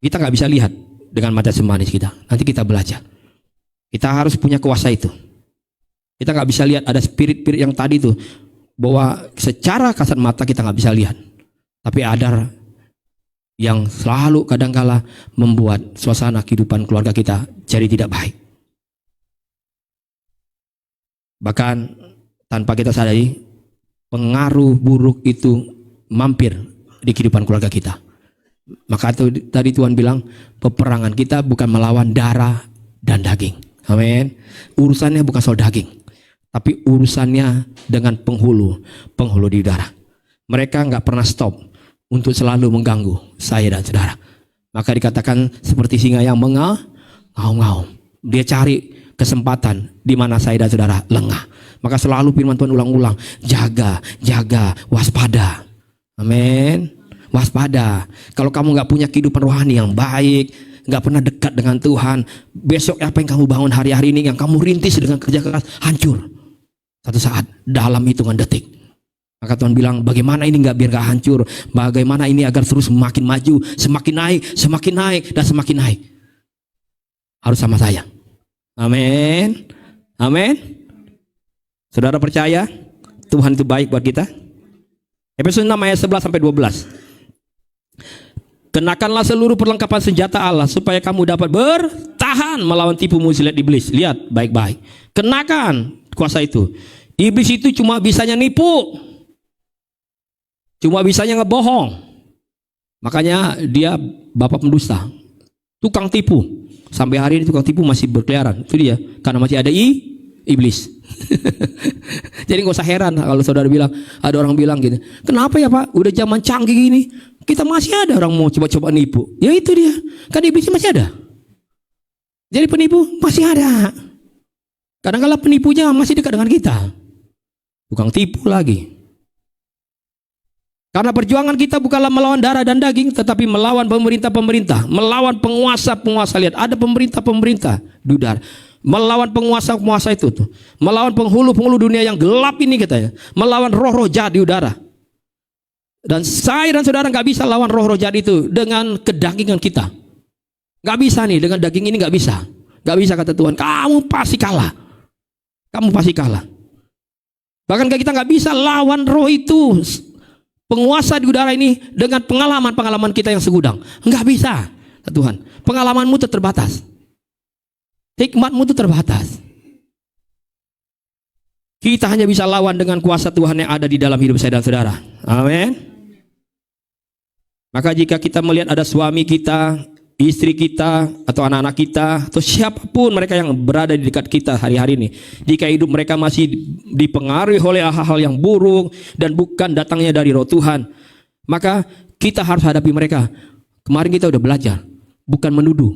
Kita nggak bisa lihat dengan mata jasmani kita. Nanti kita belajar. Kita harus punya kuasa itu. Kita nggak bisa lihat ada spirit-spirit yang tadi itu, bahwa secara kasat mata kita nggak bisa lihat. Tapi ada yang selalu kadangkala membuat suasana kehidupan keluarga kita jadi tidak baik. Bahkan tanpa kita sadari, pengaruh buruk itu mampir di kehidupan keluarga kita. Maka tadi Tuhan bilang, peperangan kita bukan melawan darah dan daging. Amin. Urusannya bukan soal daging, tapi urusannya dengan penghulu di udara. Mereka nggak pernah stop untuk selalu mengganggu saya dan saudara. Maka dikatakan seperti singa yang mengaum-ngaum. Dia cari kesempatan di mana saya dan saudara lengah. Maka selalu firman Tuhan ulang-ulang, jaga, waspada. Amin. Waspada. Kalau kamu nggak punya kehidupan rohani yang baik, nggak pernah dekat dengan Tuhan, besok apa yang kamu bangun hari-hari ini, yang kamu rintis dengan kerja keras, hancur satu saat dalam hitungan detik. Maka Tuhan bilang, bagaimana ini biar nggak hancur, bagaimana ini agar terus semakin maju, semakin naik dan semakin naik. Harus sama saya. Amin. Amin. Saudara percaya Tuhan itu baik buat kita? Efesus 6 ayat 11 sampai 12. Kenakanlah seluruh perlengkapan senjata Allah supaya kamu dapat bertahan melawan tipu muslihat iblis. Lihat baik-baik. Kenakan kuasa itu. Iblis itu cuma bisanya nipu. Cuma bisanya ngebohong. Makanya dia bapak pendusta. Tukang tipu. Sampai hari ini tukang tipu masih berkeliaran. Itu dia. Karena masih ada iblis. Jadi gak usah heran kalau saudara bilang, ada orang bilang gini, kenapa ya Pak, udah zaman canggih gini kita masih ada orang mau coba-coba nipu. Ya itu dia, kan iblisnya masih ada. Jadi penipu masih ada. Kadang-kadang penipunya masih dekat dengan kita. Tukang tipu lagi. Karena perjuangan kita bukanlah melawan darah dan daging, tetapi melawan pemerintah-pemerintah, melawan penguasa-penguasa. Lihat, ada pemerintah-pemerintah di udara. Melawan penguasa-penguasa itu tuh. Melawan penghulu-penghulu dunia yang gelap ini katanya. Melawan roh-roh jahat di udara. Dan saya dan saudara gak bisa lawan roh-roh jahat itu dengan kedagingan kita. Gak bisa nih, dengan daging ini gak bisa. Gak bisa kata Tuhan, kamu pasti kalah. Kamu pasti kalah. Bahkan kita gak bisa lawan roh itu, penguasa di udara ini, dengan pengalaman-pengalaman kita yang segudang. Gak bisa kata Tuhan. Pengalamanmu itu terbatas. Hikmatmu itu terbatas. Kita hanya bisa lawan dengan kuasa Tuhan yang ada di dalam hidup saya dan saudara. Amin. Maka jika kita melihat ada suami kita, istri kita, atau anak-anak kita, atau siapapun mereka yang berada di dekat kita hari-hari ini, jika hidup mereka masih dipengaruhi oleh hal-hal yang buruk dan bukan datangnya dari roh Tuhan, maka kita harus hadapi mereka. Kemarin kita udah belajar, bukan menuduh.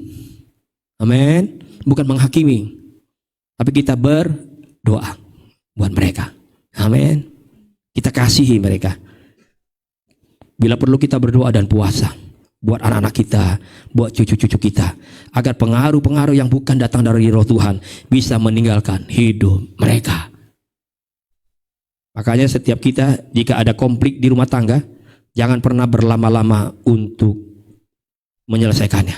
Amin. Bukan menghakimi, tapi kita berdoa buat mereka. Amin. Kita kasihi mereka. Bila perlu kita berdoa dan puasa buat anak-anak kita, buat cucu-cucu kita, agar pengaruh-pengaruh yang bukan datang dari roh Tuhan bisa meninggalkan hidup mereka. Makanya setiap kita jika ada konflik di rumah tangga, jangan pernah berlama-lama untuk menyelesaikannya.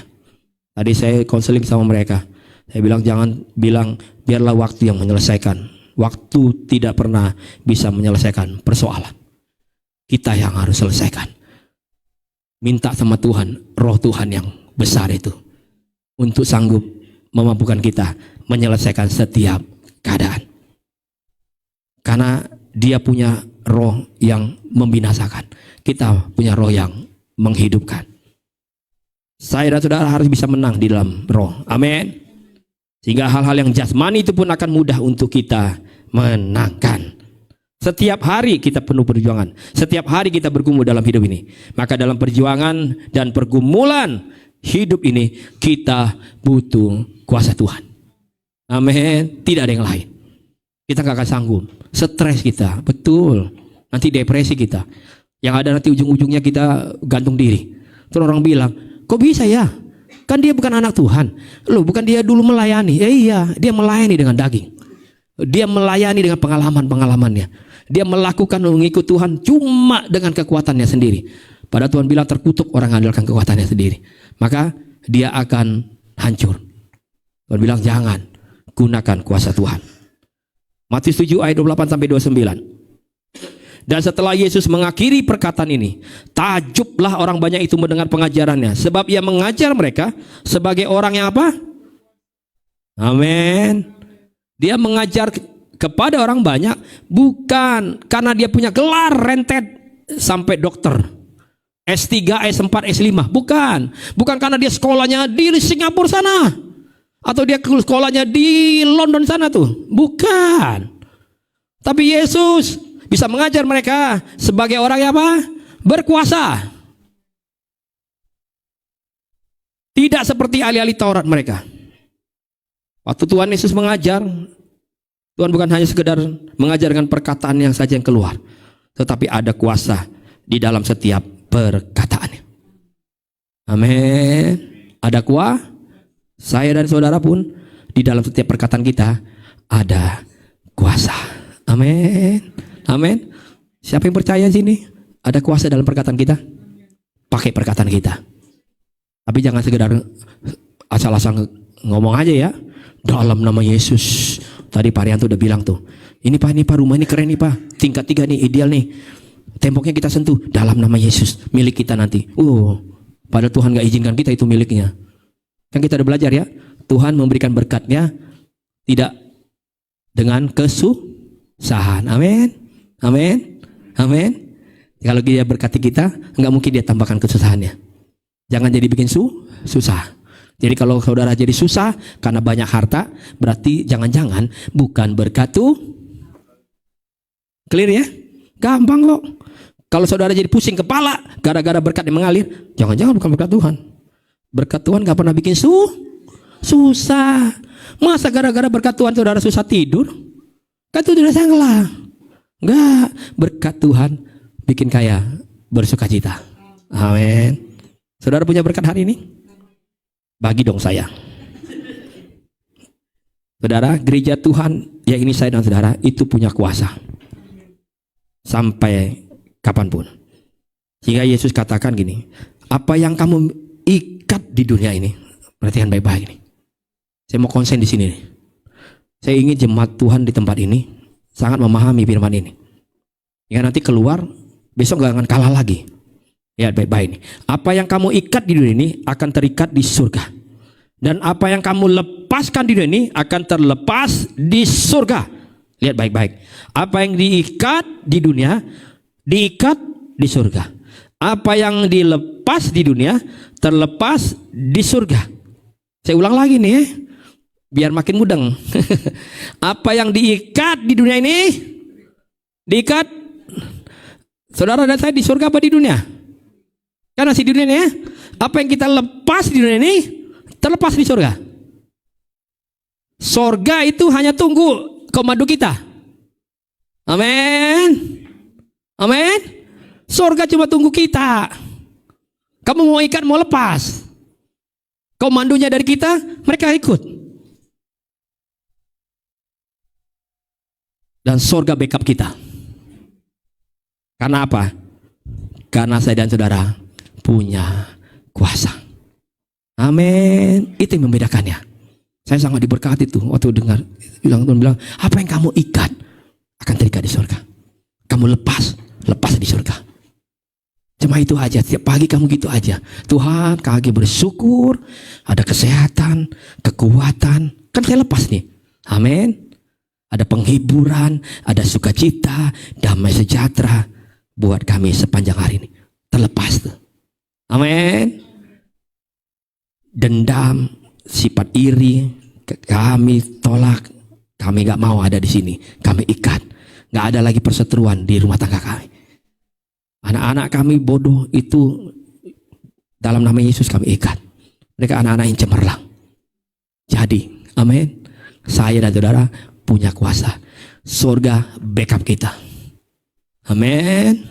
Tadi saya konseling sama mereka. Saya bilang jangan bilang biarlah waktu yang menyelesaikan. Waktu tidak pernah bisa menyelesaikan persoalan. Kita yang harus selesaikan. Minta sama Tuhan, roh Tuhan yang besar itu, untuk sanggup memampukan kita menyelesaikan setiap keadaan. Karena dia punya roh yang membinasakan. Kita punya roh yang menghidupkan. Saya dan saudara harus bisa menang di dalam roh. Amin. Sehingga hal-hal yang jasmani itu pun akan mudah untuk kita menangkan. Setiap hari kita penuh perjuangan. Setiap hari kita bergumul dalam hidup ini. Maka dalam perjuangan dan pergumulan hidup ini, kita butuh kuasa Tuhan. Amin. Tidak ada yang lain. Kita gak akan sanggup. Stres kita. Betul. Nanti depresi kita. Yang ada nanti ujung-ujungnya kita gantung diri. Terus orang bilang, kok bisa ya? Kan dia bukan anak Tuhan. Loh, bukan dia dulu melayani. Iya, dia melayani dengan daging. Dia melayani dengan pengalaman-pengalamannya. Dia melakukan mengikut Tuhan cuma dengan kekuatannya sendiri. Padahal Tuhan bilang terkutuk orang mengandalkan kekuatannya sendiri. Maka dia akan hancur. Tuhan bilang jangan gunakan kuasa Tuhan. Matius 7 ayat 28 sampai 29. Dan setelah Yesus mengakhiri perkataan ini, takjublah orang banyak itu mendengar pengajarannya, sebab ia mengajar mereka sebagai orang yang apa? Amin. Dia mengajar kepada orang banyak bukan karena dia punya gelar rentet sampai dokter, S3, S4, S5. Bukan karena dia sekolahnya di Singapura sana. Atau dia sekolahnya di London sana tuh. Bukan. Tapi Yesus bisa mengajar mereka sebagai orang yang apa? Berkuasa. Tidak seperti ahli-ahli Taurat mereka. Waktu Tuhan Yesus mengajar, Tuhan bukan hanya sekedar mengajarkan perkataan yang saja yang keluar, tetapi ada kuasa di dalam setiap perkataannya. Amin. Ada kuasa. Saya dan saudara pun di dalam setiap perkataan kita ada kuasa. Amin. Amin. Siapa yang percaya sini? Ada kuasa dalam perkataan kita? Pakai perkataan kita. Tapi jangan sekedar asal-asal ngomong aja ya. Dalam nama Yesus. Tadi Pak Rianto udah bilang tuh. Ini Pak rumah ini keren nih Pak. Tingkat 3 nih, ideal nih. Temboknya kita sentuh. Dalam nama Yesus. Milik kita nanti. Padahal Tuhan gak izinkan kita itu miliknya. Kan kita udah belajar ya. Tuhan memberikan berkatnya tidak dengan kesusahan. Amin. Amin. Amin. Kalau dia berkati kita, gak mungkin dia tambahkan kesusahannya. Jangan jadi bikin susah. Jadi kalau saudara jadi susah karena banyak harta, berarti jangan-jangan bukan berkat Tuhan. Clear ya? Gampang kok. Kalau saudara jadi pusing kepala gara-gara berkat yang mengalir, jangan-jangan bukan berkat Tuhan. Berkat Tuhan gak pernah bikin susah. Masa gara-gara berkat Tuhan saudara susah tidur? Kan itu sudah salah. Enggak, berkat Tuhan bikin kaya, bersukacita. Amin. Saudara punya berkat hari ini? Bagi dong saya. Saudara, gereja Tuhan yang ini saya dan saudara itu punya kuasa sampai kapanpun. Sehingga Yesus katakan gini, apa yang kamu ikat di dunia ini, perhatikan baik-baik ini. Saya mau konsen di sini nih. Saya ingin jemaat Tuhan di tempat ini sangat memahami firman ini. Hingga nanti keluar, besok gak akan kalah lagi. Ya baik-baik ini. Apa yang kamu ikat di dunia ini akan terikat di surga. Dan apa yang kamu lepaskan di dunia ini akan terlepas di surga. Lihat baik-baik. Apa yang diikat di dunia, diikat di surga. Apa yang dilepas di dunia, terlepas di surga. Saya ulang lagi nih ya, biar makin mudeng. Apa yang diikat di dunia ini, diikat. Saudara dan saya di surga apa di dunia? Kan masih di dunia ini ya. Apa yang kita lepas di dunia ini terlepas di surga. Surga itu hanya tunggu komando kita. Amin. Amin. Surga cuma tunggu kita. Kamu mau ikat mau lepas, komandonya dari kita, mereka ikut. Dan surga backup kita. Karena apa? Karena saya dan saudara punya kuasa. Amin. Itu yang membedakannya. Saya sangat diberkati tuh waktu dengar Tuhan bilang, apa yang kamu ikat akan terikat di surga. Kamu lepas di surga. Cuma itu aja. Setiap pagi kamu gitu aja. Tuhan, kaki bersyukur, ada kesehatan, kekuatan. Kan saya lepas nih. Amin. Ada penghiburan, ada sukacita, damai sejahtera buat kami sepanjang hari ini. Terlepas tuh. Amin. Dendam, sifat iri, kami tolak, kami gak mau ada di sini, kami ikat. Gak ada lagi perseteruan di rumah tangga kami. Anak-anak kami bodoh itu dalam nama Yesus kami ikat. Mereka anak-anak yang cemerlang. Jadi, amin. Saya dan saudara punya kuasa. Surga backup kita. Amin.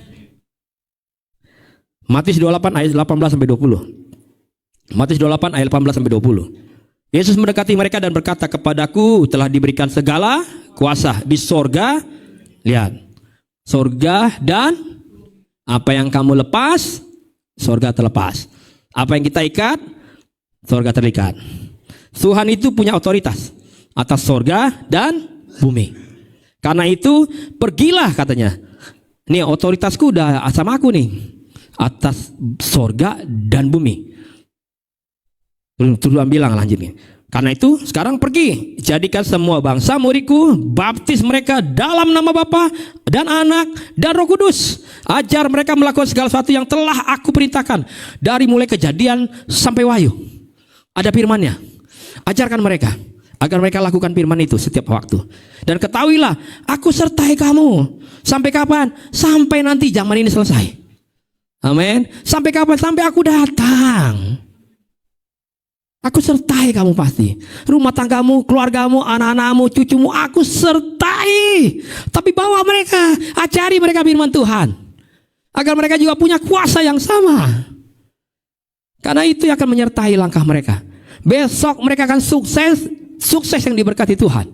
Matius 28 ayat 18 sampai 20. Matius 28 ayat 18 sampai 20. Yesus mendekati mereka dan berkata, kepadaku telah diberikan segala kuasa di sorga. Lihat, sorga dan apa yang kamu lepas, sorga terlepas. Apa yang kita ikat, sorga terikat. Tuhan itu punya otoritas atas sorga dan bumi. Karena itu pergilah katanya. Nih otoritasku udah sama aku nih, atas sorga dan bumi. Tuhan bilang lanjutnya, Karena itu sekarang pergi, jadikan semua bangsa muridku, baptis mereka dalam nama Bapa dan Anak dan Roh Kudus. Ajar mereka melakukan segala sesuatu yang telah aku perintahkan, dari mulai Kejadian sampai Wahyu. Ada firman-Nya. Ajarkan mereka agar mereka lakukan firman itu setiap waktu. Dan ketahuilah, aku sertai kamu. Sampai kapan? Sampai nanti zaman ini selesai. Amin. Sampai kapan? Sampai aku datang. Aku sertai kamu pasti. Rumah tanggamu, keluargamu, anak-anakmu, cucumu, aku sertai. Tapi bawa mereka, ajari mereka firman Tuhan, agar mereka juga punya kuasa yang sama. Karena itu yang akan menyertai langkah mereka. Besok mereka akan sukses yang diberkati Tuhan.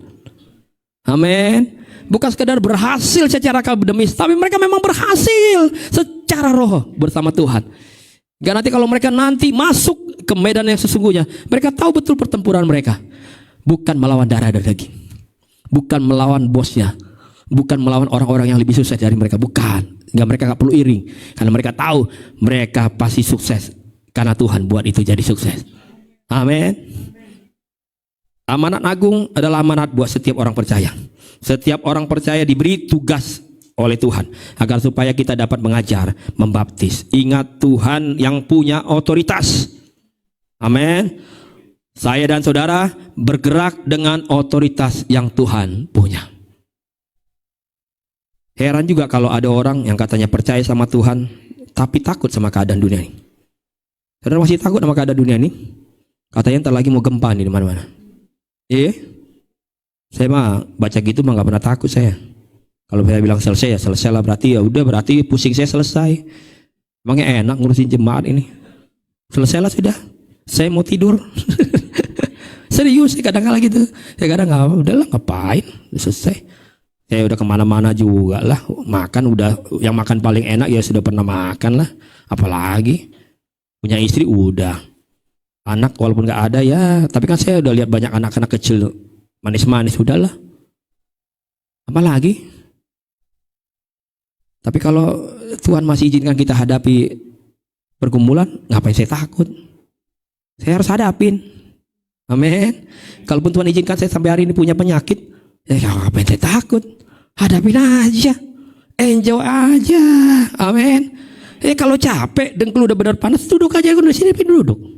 Amin. Bukan sekedar berhasil secara akademis, tapi mereka memang berhasil secara roh bersama Tuhan. Karena nanti kalau mereka nanti masuk ke medan yang sesungguhnya, mereka tahu betul pertempuran mereka bukan melawan darah dan daging, bukan melawan bosnya, bukan melawan orang-orang yang lebih sukses dari mereka, bukan. Mereka gak perlu iring, karena mereka tahu mereka pasti sukses karena Tuhan buat itu jadi sukses. Amin. Amanat agung adalah amanat buat setiap orang percaya. Setiap orang percaya diberi tugas oleh Tuhan agar supaya kita dapat mengajar, membaptis. Ingat, Tuhan yang punya otoritas. Amin. Saya dan saudara bergerak dengan otoritas yang Tuhan punya. Heran juga kalau ada orang yang katanya percaya sama Tuhan tapi takut sama keadaan dunia ini. Saudara masih takut sama keadaan dunia ini? Katanya ntar lagi mau gempa nih di mana-mana. Saya mah baca gitu mah nggak pernah takut saya. Kalau saya bilang selesai ya selesai lah, berarti ya udah, berarti pusing saya selesai. Emangnya enak ngurusin jemaat ini? Selesai lah sudah. Saya mau tidur. Serius, saya kadang-kadang gitu. Saya kadang nggak, udahlah ngapain, selesai. Saya udah kemana-mana juga lah. Makan udah, yang makan paling enak ya sudah pernah makan lah. Apalagi punya istri udah. Anak walaupun nggak ada ya, tapi kan saya udah lihat banyak anak-anak kecil manis-manis, udahlah. Apalagi? Tapi kalau Tuhan masih izinkan kita hadapi pergumulan, ngapain saya takut? Saya harus hadapin. Amin. Kalaupun Tuhan izinkan saya sampai hari ini punya penyakit, ya ngapain saya takut? Hadapin aja. Enjoy aja. Amin. Kalau capek, dengkul udah benar panas, duduk aja di sini, duduk.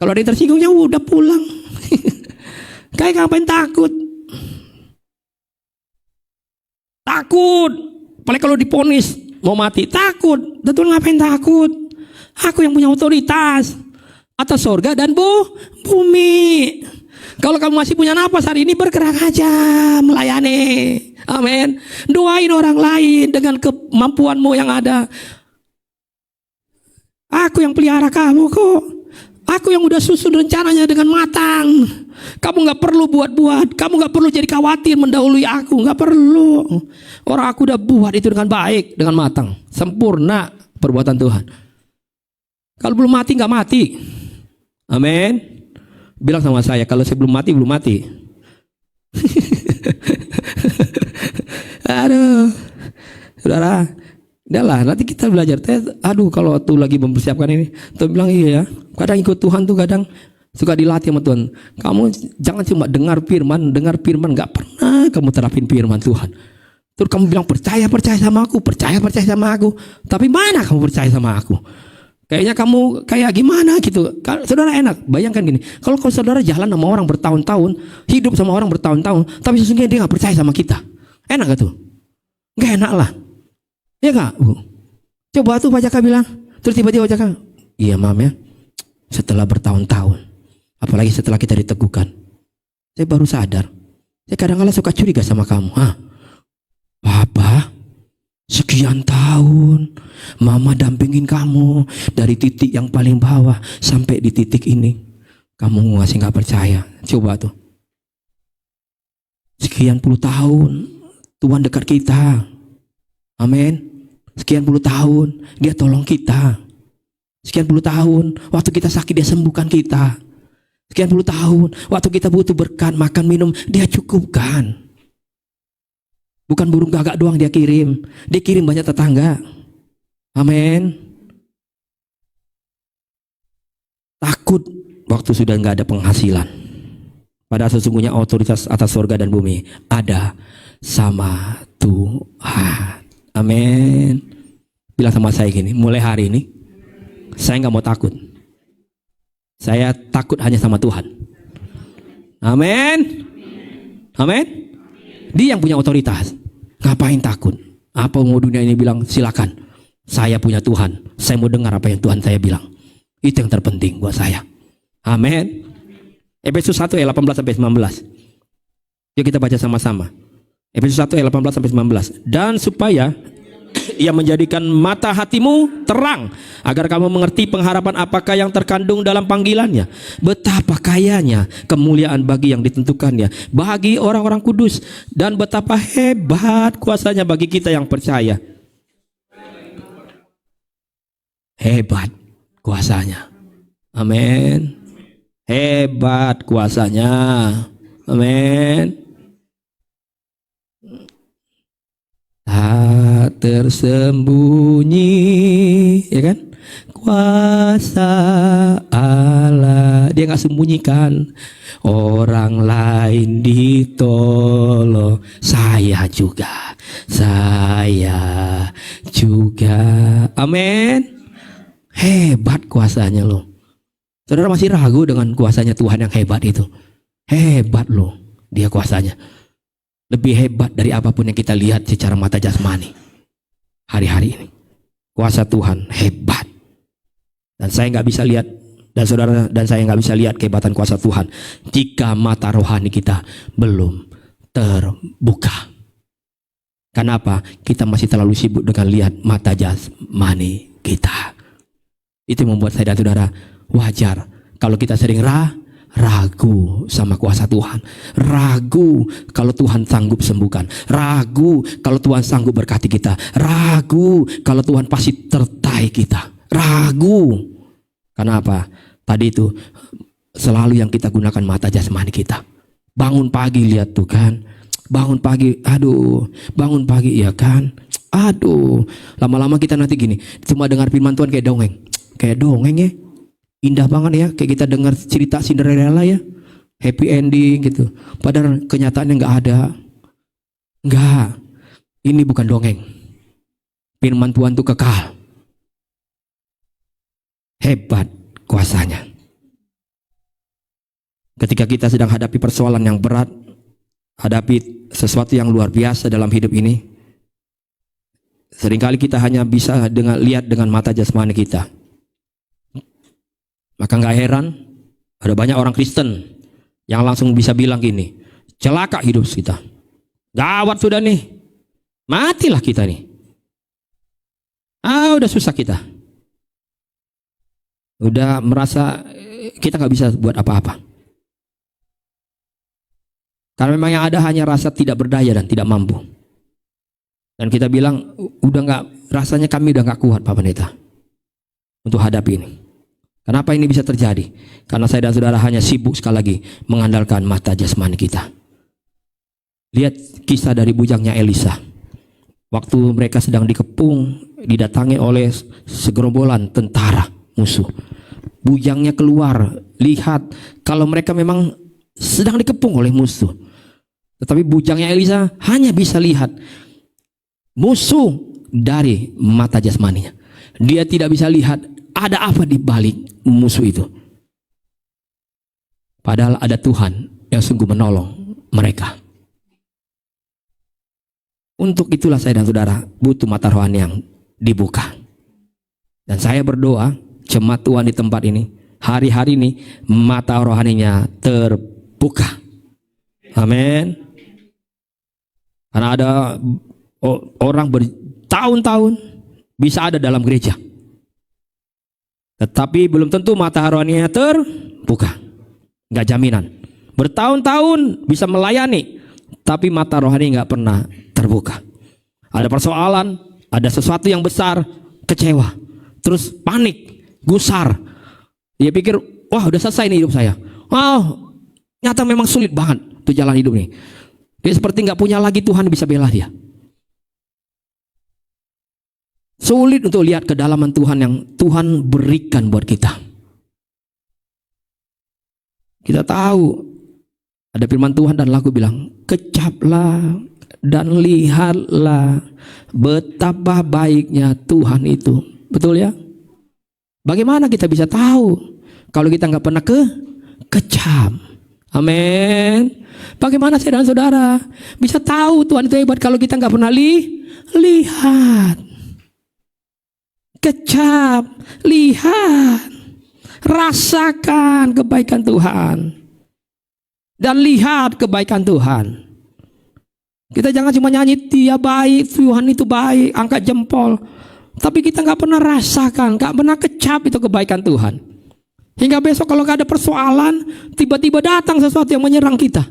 Kalau ada yang tersinggung, ya udah pulang. Kayak ngapain takut? Takut. Apalagi kalau diponis mau mati, takut. Tentu ngapain takut? Aku yang punya otoritas atas sorga dan bumi. Kalau kamu masih punya napas hari ini, bergerak aja, melayani. Amin. Doain orang lain dengan kemampuanmu yang ada. Aku yang pelihara kamu kok. Aku yang udah susun rencananya dengan matang. Kamu gak perlu buat-buat. Kamu gak perlu jadi khawatir mendahului aku. Gak perlu. Orang aku udah buat itu dengan baik, dengan matang. Sempurna perbuatan Tuhan. Kalau belum mati, gak mati. Amin. Bilang sama saya, kalau saya belum mati, belum mati. Aduh. Saudara, udahlah, nanti kita belajar. Aduh, kalau tuh lagi mempersiapkan ini, tuh bilang iya ya. Kadang ikut Tuhan tuh kadang suka dilatih sama Tuhan. Kamu jangan cuma dengar firman, nggak pernah kamu terapin firman Tuhan. Terus kamu bilang percaya sama aku, percaya sama aku. Tapi mana kamu percaya sama aku? Kayaknya kamu kayak gimana gitu. Saudara enak, bayangkan gini. Kalau saudara jalan sama orang bertahun-tahun, hidup sama orang bertahun-tahun, tapi sesungguhnya dia nggak percaya sama kita. Enak gak tuh? Nggak enak lah. Ya gak, Bu? Coba tuh Pak Jaka bilang. Terus tiba-tiba Pak Jaka, iya Mam ya. Setelah bertahun-tahun, apalagi setelah kita diteguhkan, saya baru sadar. Saya kadang-kadang suka curiga sama kamu. Papa, sekian tahun Mama dampingin kamu dari titik yang paling bawah sampai di titik ini. Kamu masih gak percaya. Coba tuh. Sekian puluh tahun Tuhan dekat kita. Amin. Sekian puluh tahun Dia tolong kita. Sekian puluh tahun waktu kita sakit Dia sembuhkan kita. Sekian puluh tahun waktu kita butuh berkat, makan, minum, Dia cukupkan. Bukan burung gagak doang Dia kirim. Dia kirim banyak tetangga. Amin. Takut waktu sudah nggak ada penghasilan. Padahal sesungguhnya otoritas atas surga dan bumi ada sama Tuhan. Amin. Bilang sama saya gini, mulai hari ini saya nggak mau takut. Saya takut hanya sama Tuhan. Amin. Amin. Dia yang punya otoritas. Ngapain takut? Apa mau dunia ini bilang? Silakan. Saya punya Tuhan. Saya mau dengar apa yang Tuhan saya bilang. Itu yang terpenting buat saya. Amin. Efesus 1 ayat 18 sampai 19. Yuk kita baca sama-sama. Efesus 1 ayat 18 sampai 19. Dan supaya ia menjadikan mata hatimu terang, agar kamu mengerti pengharapan apakah yang terkandung dalam panggilannya, betapa kayanya kemuliaan bagi yang ditentukannya bagi orang-orang kudus, dan betapa hebat kuasanya bagi kita yang percaya. Hebat kuasanya. Amin. Hebat kuasanya. Amin. Tak tersembunyi, ya kan? Kuasa Allah, dia nggak sembunyikan. Orang lain ditolong, saya juga. Amin. Hebat kuasanya loh. Saudara masih ragu dengan kuasanya Tuhan yang hebat itu? Hebat loh dia kuasanya. Lebih hebat dari apapun yang kita lihat secara mata jasmani hari-hari ini. Kuasa Tuhan hebat. Dan saya nggak bisa lihat, dan saudara dan saya nggak bisa lihat kehebatan kuasa Tuhan jika mata rohani kita belum terbuka. Kenapa? Kita masih terlalu sibuk dengan lihat mata jasmani kita. Itu membuat saya dan saudara wajar kalau kita sering ragu sama kuasa Tuhan. Ragu kalau Tuhan sanggup sembuhkan. Ragu kalau Tuhan sanggup berkati kita. Ragu kalau Tuhan pasti sertai kita. Ragu. Kenapa? Tadi itu selalu yang kita gunakan mata jasmani kita. Bangun pagi lihat tuh kan. Bangun pagi, aduh. Bangun pagi ya kan. Aduh. Lama-lama kita nanti gini. Cuma dengar firman Tuhan kayak dongeng. Kayak dongeng ya. Indah banget ya, kayak kita dengar cerita Cinderella ya, happy ending gitu. Padahal kenyataannya nggak ada. Nggak, ini bukan dongeng. Firman Tuhan itu kekal. Hebat kuasanya. Ketika kita sedang hadapi persoalan yang berat, hadapi sesuatu yang luar biasa dalam hidup ini, seringkali kita hanya bisa lihat dengan mata jasmani kita. Maka nggak heran ada banyak orang Kristen yang langsung bisa bilang gini, celaka hidup kita, gawat sudah nih, matilah kita nih, udah susah kita, udah merasa kita nggak bisa buat apa-apa, karena memang yang ada hanya rasa tidak berdaya dan tidak mampu. Dan kita bilang udah nggak, rasanya kami udah nggak kuat Pak Pendeta untuk hadapi ini. Kenapa ini bisa terjadi? Karena saya dan saudara hanya sibuk sekali lagi mengandalkan mata jasmani kita. Lihat kisah dari bujangnya Elisa. Waktu mereka sedang dikepung, didatangi oleh segerombolan tentara musuh. Bujangnya keluar, lihat kalau mereka memang sedang dikepung oleh musuh. Tetapi bujangnya Elisa hanya bisa lihat musuh dari mata jasmaninya. Dia tidak bisa lihat ada apa di balik musuh itu. Padahal ada Tuhan yang sungguh menolong mereka. Untuk itulah saya dan saudara butuh mata rohani yang dibuka. Dan saya berdoa jemaat Tuhan di tempat ini, hari-hari ini mata rohaninya terbuka. Amin. Karena ada orang bertahun-tahun bisa ada dalam gereja, tetapi belum tentu mata rohaninya terbuka. Nggak jaminan. Bertahun-tahun bisa melayani, tapi mata rohani nggak pernah terbuka. Ada persoalan, ada sesuatu yang besar, kecewa, terus panik, gusar. Dia pikir, wah udah selesai nih hidup saya. Wow, nyata memang sulit banget tuh jalan hidup nih. Dia seperti nggak punya lagi Tuhan bisa bela dia. Sulit untuk lihat kedalaman Tuhan yang Tuhan berikan buat kita. Kita tahu ada firman Tuhan dan lagu bilang, kecaplah dan lihatlah betapa baiknya Tuhan itu. Betul ya? Bagaimana kita bisa tahu kalau kita nggak pernah kecap? Amin. Bagaimana saya dan saudara bisa tahu Tuhan itu hebat kalau kita nggak pernah lihat? Kecap, lihat, rasakan kebaikan Tuhan. Dan lihat kebaikan Tuhan. Kita jangan cuma nyanyi dia baik, Tuhan itu baik, angkat jempol. Tapi kita nggak pernah rasakan, nggak pernah kecap itu kebaikan Tuhan. Hingga besok kalau nggak ada persoalan, tiba-tiba datang sesuatu yang menyerang kita.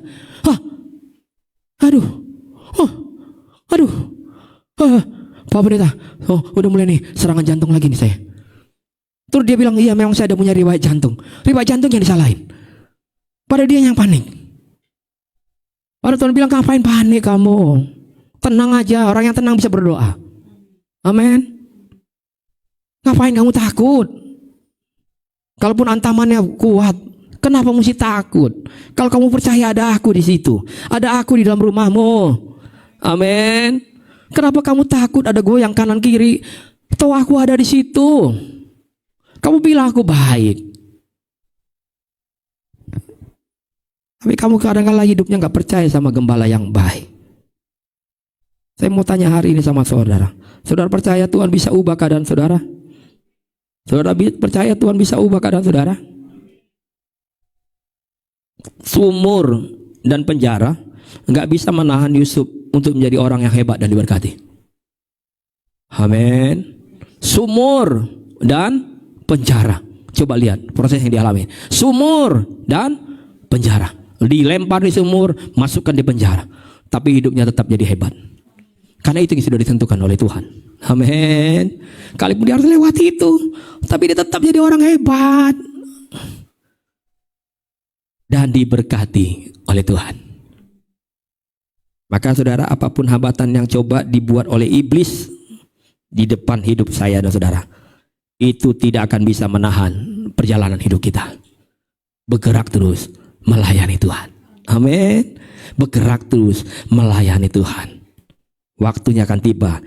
Pak Pendeta, udah mulai nih serangan jantung lagi nih saya. Terus dia bilang, iya memang saya ada punya riwayat jantung. Riwayat jantung yang disalahin. Padahal dia yang panik. Padahal Tuhan bilang, ngapain panik kamu? Tenang aja, orang yang tenang bisa berdoa. Amin. Ngapain kamu takut? Kalaupun ancamannya kuat, kenapa mesti takut? Kalau kamu percaya ada aku di situ, ada aku di dalam rumahmu. Amin. Kenapa kamu takut ada goyang kanan kiri? Tahu aku ada di situ. Kamu bilang aku baik. Tapi kamu kadang-kadang hidupnya gak percaya sama gembala yang baik. Saya mau tanya hari ini sama saudara. Saudara percaya Tuhan bisa ubah keadaan saudara? Saudara percaya Tuhan bisa ubah keadaan saudara? Sumur dan penjara gak bisa menahan Yusuf untuk menjadi orang yang hebat dan diberkati. Amin. Sumur dan penjara. Coba lihat proses yang dialami. Sumur dan penjara. Dilempar di sumur, masukkan di penjara. Tapi hidupnya tetap jadi hebat. Karena itu yang sudah ditentukan oleh Tuhan. Amin. Kalaupun dia harus lewati itu, tapi dia tetap jadi orang hebat. Dan diberkati oleh Tuhan. Maka saudara, apapun hambatan yang coba dibuat oleh iblis di depan hidup saya dan saudara, itu tidak akan bisa menahan perjalanan hidup kita. Bergerak terus melayani Tuhan. Amin. Bergerak terus melayani Tuhan. Waktunya akan tiba.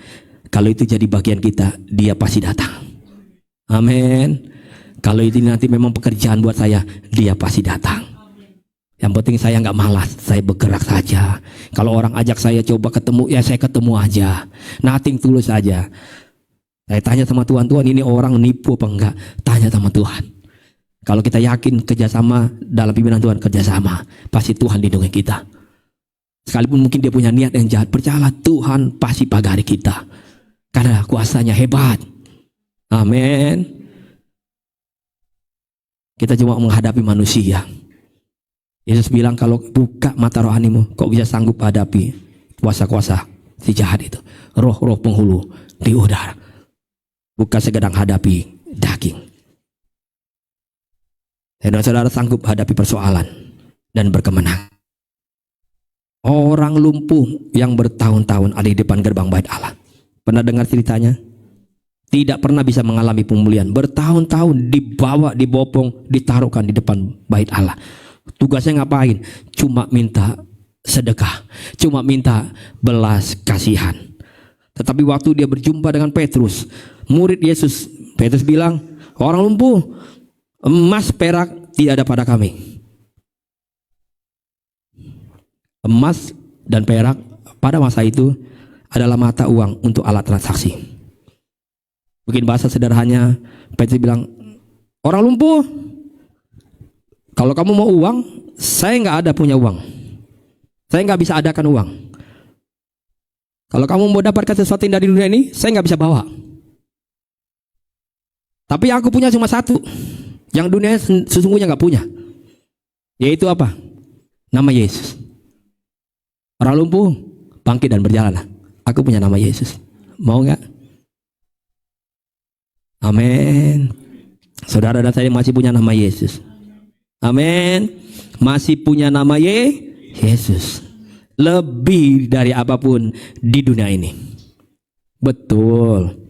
Kalau itu jadi bagian kita, dia pasti datang. Amin. Kalau itu nanti memang pekerjaan buat saya, dia pasti datang. Yang penting saya nggak malas, saya bergerak saja. Kalau orang ajak saya coba ketemu, ya saya ketemu aja. Nothing tulus aja. Saya tanya sama Tuhan, Tuhan ini orang nipu apa enggak? Tanya sama Tuhan. Kalau kita yakin kerjasama dalam pimpinan Tuhan, kerjasama, pasti Tuhan lindungi kita. Sekalipun mungkin dia punya niat yang jahat, percayalah Tuhan pasti pagari kita. Karena kuasanya hebat. Amin. Kita cuma menghadapi manusia. Yesus bilang, kalau buka mata rohanimu, kok bisa sanggup hadapi kuasa-kuasa si jahat itu. Roh-roh penghulu di udara. Bukan segedar hadapi daging. Dan saudara sanggup hadapi persoalan dan berkemenang. Orang lumpuh yang bertahun-tahun ada di depan gerbang bait Allah. Pernah dengar ceritanya? Tidak pernah bisa mengalami pemulihan. Bertahun-tahun dibawa, dibopong, ditaruhkan di depan bait Allah. Tugasnya ngapain? Cuma minta sedekah. Cuma minta belas kasihan. Tetapi waktu dia berjumpa dengan Petrus, murid Yesus, Petrus bilang, orang lumpuh, emas perak tidak ada pada kami. Emas dan perak pada masa itu adalah mata uang untuk alat transaksi. Mungkin bahasa sederhananya, Petrus bilang, orang lumpuh, kalau kamu mau uang, saya nggak ada punya uang. Saya nggak bisa adakan uang. Kalau kamu mau dapatkan sesuatu dari dunia ini, saya nggak bisa bawa. Tapi yang aku punya cuma satu. Yang dunia sesungguhnya nggak punya, yaitu apa? Nama Yesus. Orang lumpuh bangkit dan berjalan. Aku punya nama Yesus. Mau nggak? Amin. Saudara dan saya masih punya nama Yesus. Amin. Masih punya nama Yesus. Lebih dari apapun di dunia ini. Betul.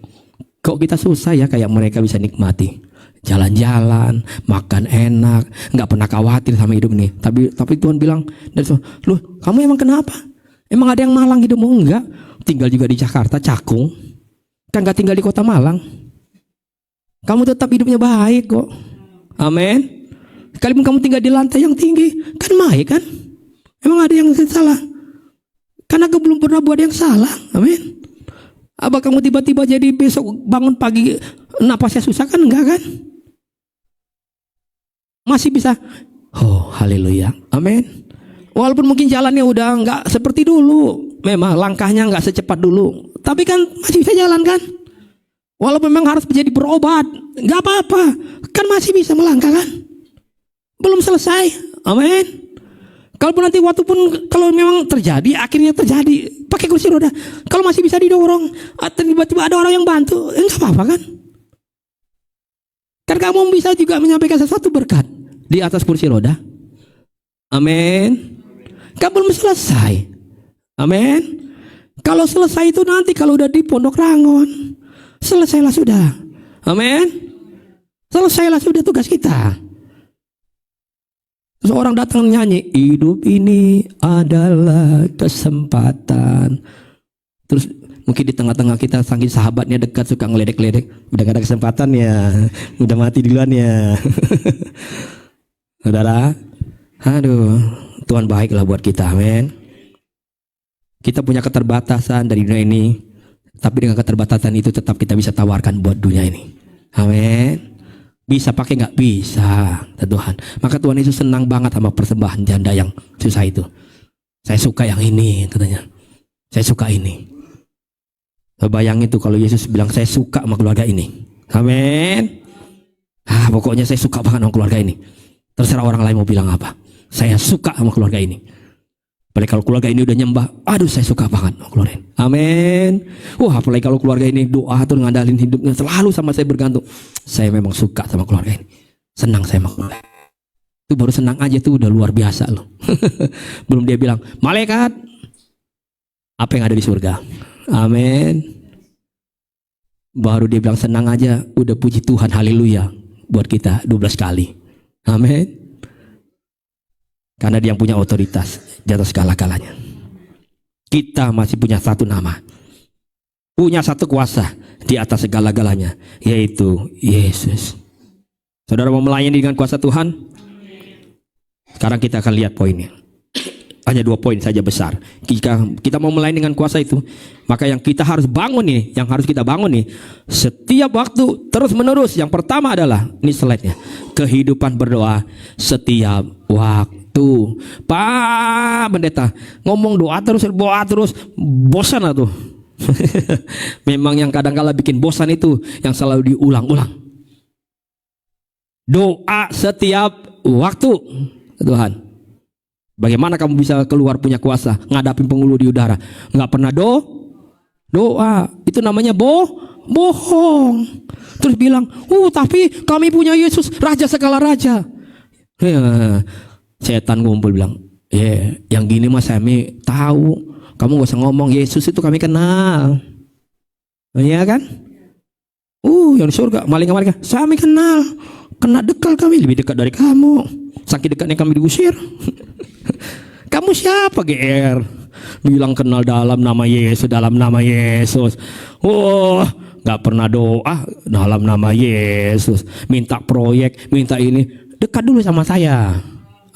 Kok kita susah ya kayak mereka bisa nikmati? jalan-jalan, makan enak, nggak pernah khawatir sama hidup ini. Tapi Tuhan bilang, "Loh, kamu emang kenapa? Emang ada yang malang hidupmu?" Enggak, tinggal juga di Jakarta, Cakung, kan nggak tinggal di kota Malang. Kamu tetap hidupnya baik kok. Amin. Sekalipun kamu tinggal di lantai yang tinggi, kan baik kan? Emang ada yang salah? Karena aku belum pernah buat yang salah. Amin. Apa kamu tiba-tiba jadi besok bangun pagi napasnya susah kan? Enggak kan? Masih bisa. Oh, haleluya. Amin. Walaupun mungkin jalannya udah enggak seperti dulu, memang langkahnya enggak secepat dulu, tapi kan masih bisa jalan kan? Walaupun memang harus menjadi berobat, enggak apa-apa, kan masih bisa melangkah kan? Belum selesai. Amin. Kalaupun nanti waktu pun kalau memang terjadi, akhirnya terjadi pakai kursi roda, kalau masih bisa didorong, atau tiba-tiba ada orang yang bantu, enggak apa-apa kan? Kan kamu bisa juga menyampaikan sesuatu berkat di atas kursi roda. Amin. Kan belum selesai. Amin. Kalau selesai itu nanti kalau udah di Pondok Rangon, selesailah sudah. Amin. Selesailah sudah tugas kita. Seorang datang nyanyi, hidup ini adalah kesempatan. Terus mungkin di tengah-tengah kita saking sahabatnya dekat suka ngeledek-ledek, udah gak ada kesempatan ya, udah mati duluan ya. Saudara, aduh, Tuhan baiklah buat kita, amin. Kita punya keterbatasan dari dunia ini, tapi dengan keterbatasan itu tetap kita bisa tawarkan buat dunia ini, amin. Bisa pakai nggak? Bisa, Tuhan. Maka Tuhan Yesus senang banget sama persembahan janda yang susah itu. Saya suka yang ini, katanya. Saya suka ini. Bayangin tuh kalau Yesus bilang saya suka sama keluarga ini. Amin. Pokoknya saya suka banget sama keluarga ini. Terserah orang lain mau bilang apa. Saya suka sama keluarga ini. Apalagi kalau keluarga ini udah nyembah, aduh saya suka banget sama keluarga ini. Amin. Wah, apalagi kalau keluarga ini doa tuh ngandalin hidupnya selalu sama saya bergantung. Saya memang suka sama keluarga ini. Senang saya sama keluarga. Itu baru senang aja tuh udah luar biasa loh. Belum dia bilang, malaikat, apa yang ada di surga? Amin. Baru dia bilang senang aja, udah puji Tuhan, haleluya buat kita 12 kali. Amin. Karena dia yang punya otoritas di atas segala-galanya. Kita masih punya satu nama, punya satu kuasa di atas segala-galanya, yaitu Yesus. Saudara mau melayani dengan kuasa Tuhan? Sekarang kita akan lihat poinnya. Hanya 2 poin saja besar. Jika kita mau melayani dengan kuasa itu, maka yang kita harus bangun nih, yang harus kita bangun nih, setiap waktu terus menerus. Yang pertama adalah, ini slide-nya, kehidupan berdoa setiap waktu. Pak Pendeta ngomong doa terus, bosan lah tuh. Memang yang kadang-kala bikin bosan itu yang selalu diulang-ulang. Doa setiap waktu, Tuhan. Bagaimana kamu bisa keluar punya kuasa ngadapin penghulu di udara? Nggak pernah doa. Itu namanya bohong. Terus bilang, tapi kami punya Yesus, Raja segala raja. Setan ngumpul bilang, yang gini mas kami tahu. Kamu gak usah ngomong, Yesus itu kami kenal. Iya kan? Yang di surga, maling-maling kami kenal. Kena dekat kami, lebih dekat dari kamu. Saking dekatnya kami diusir. Kamu siapa GR? Bilang kenal dalam nama Yesus, dalam nama Yesus. Gak pernah doa dalam nama Yesus. Minta proyek, minta ini. Dekat dulu sama saya.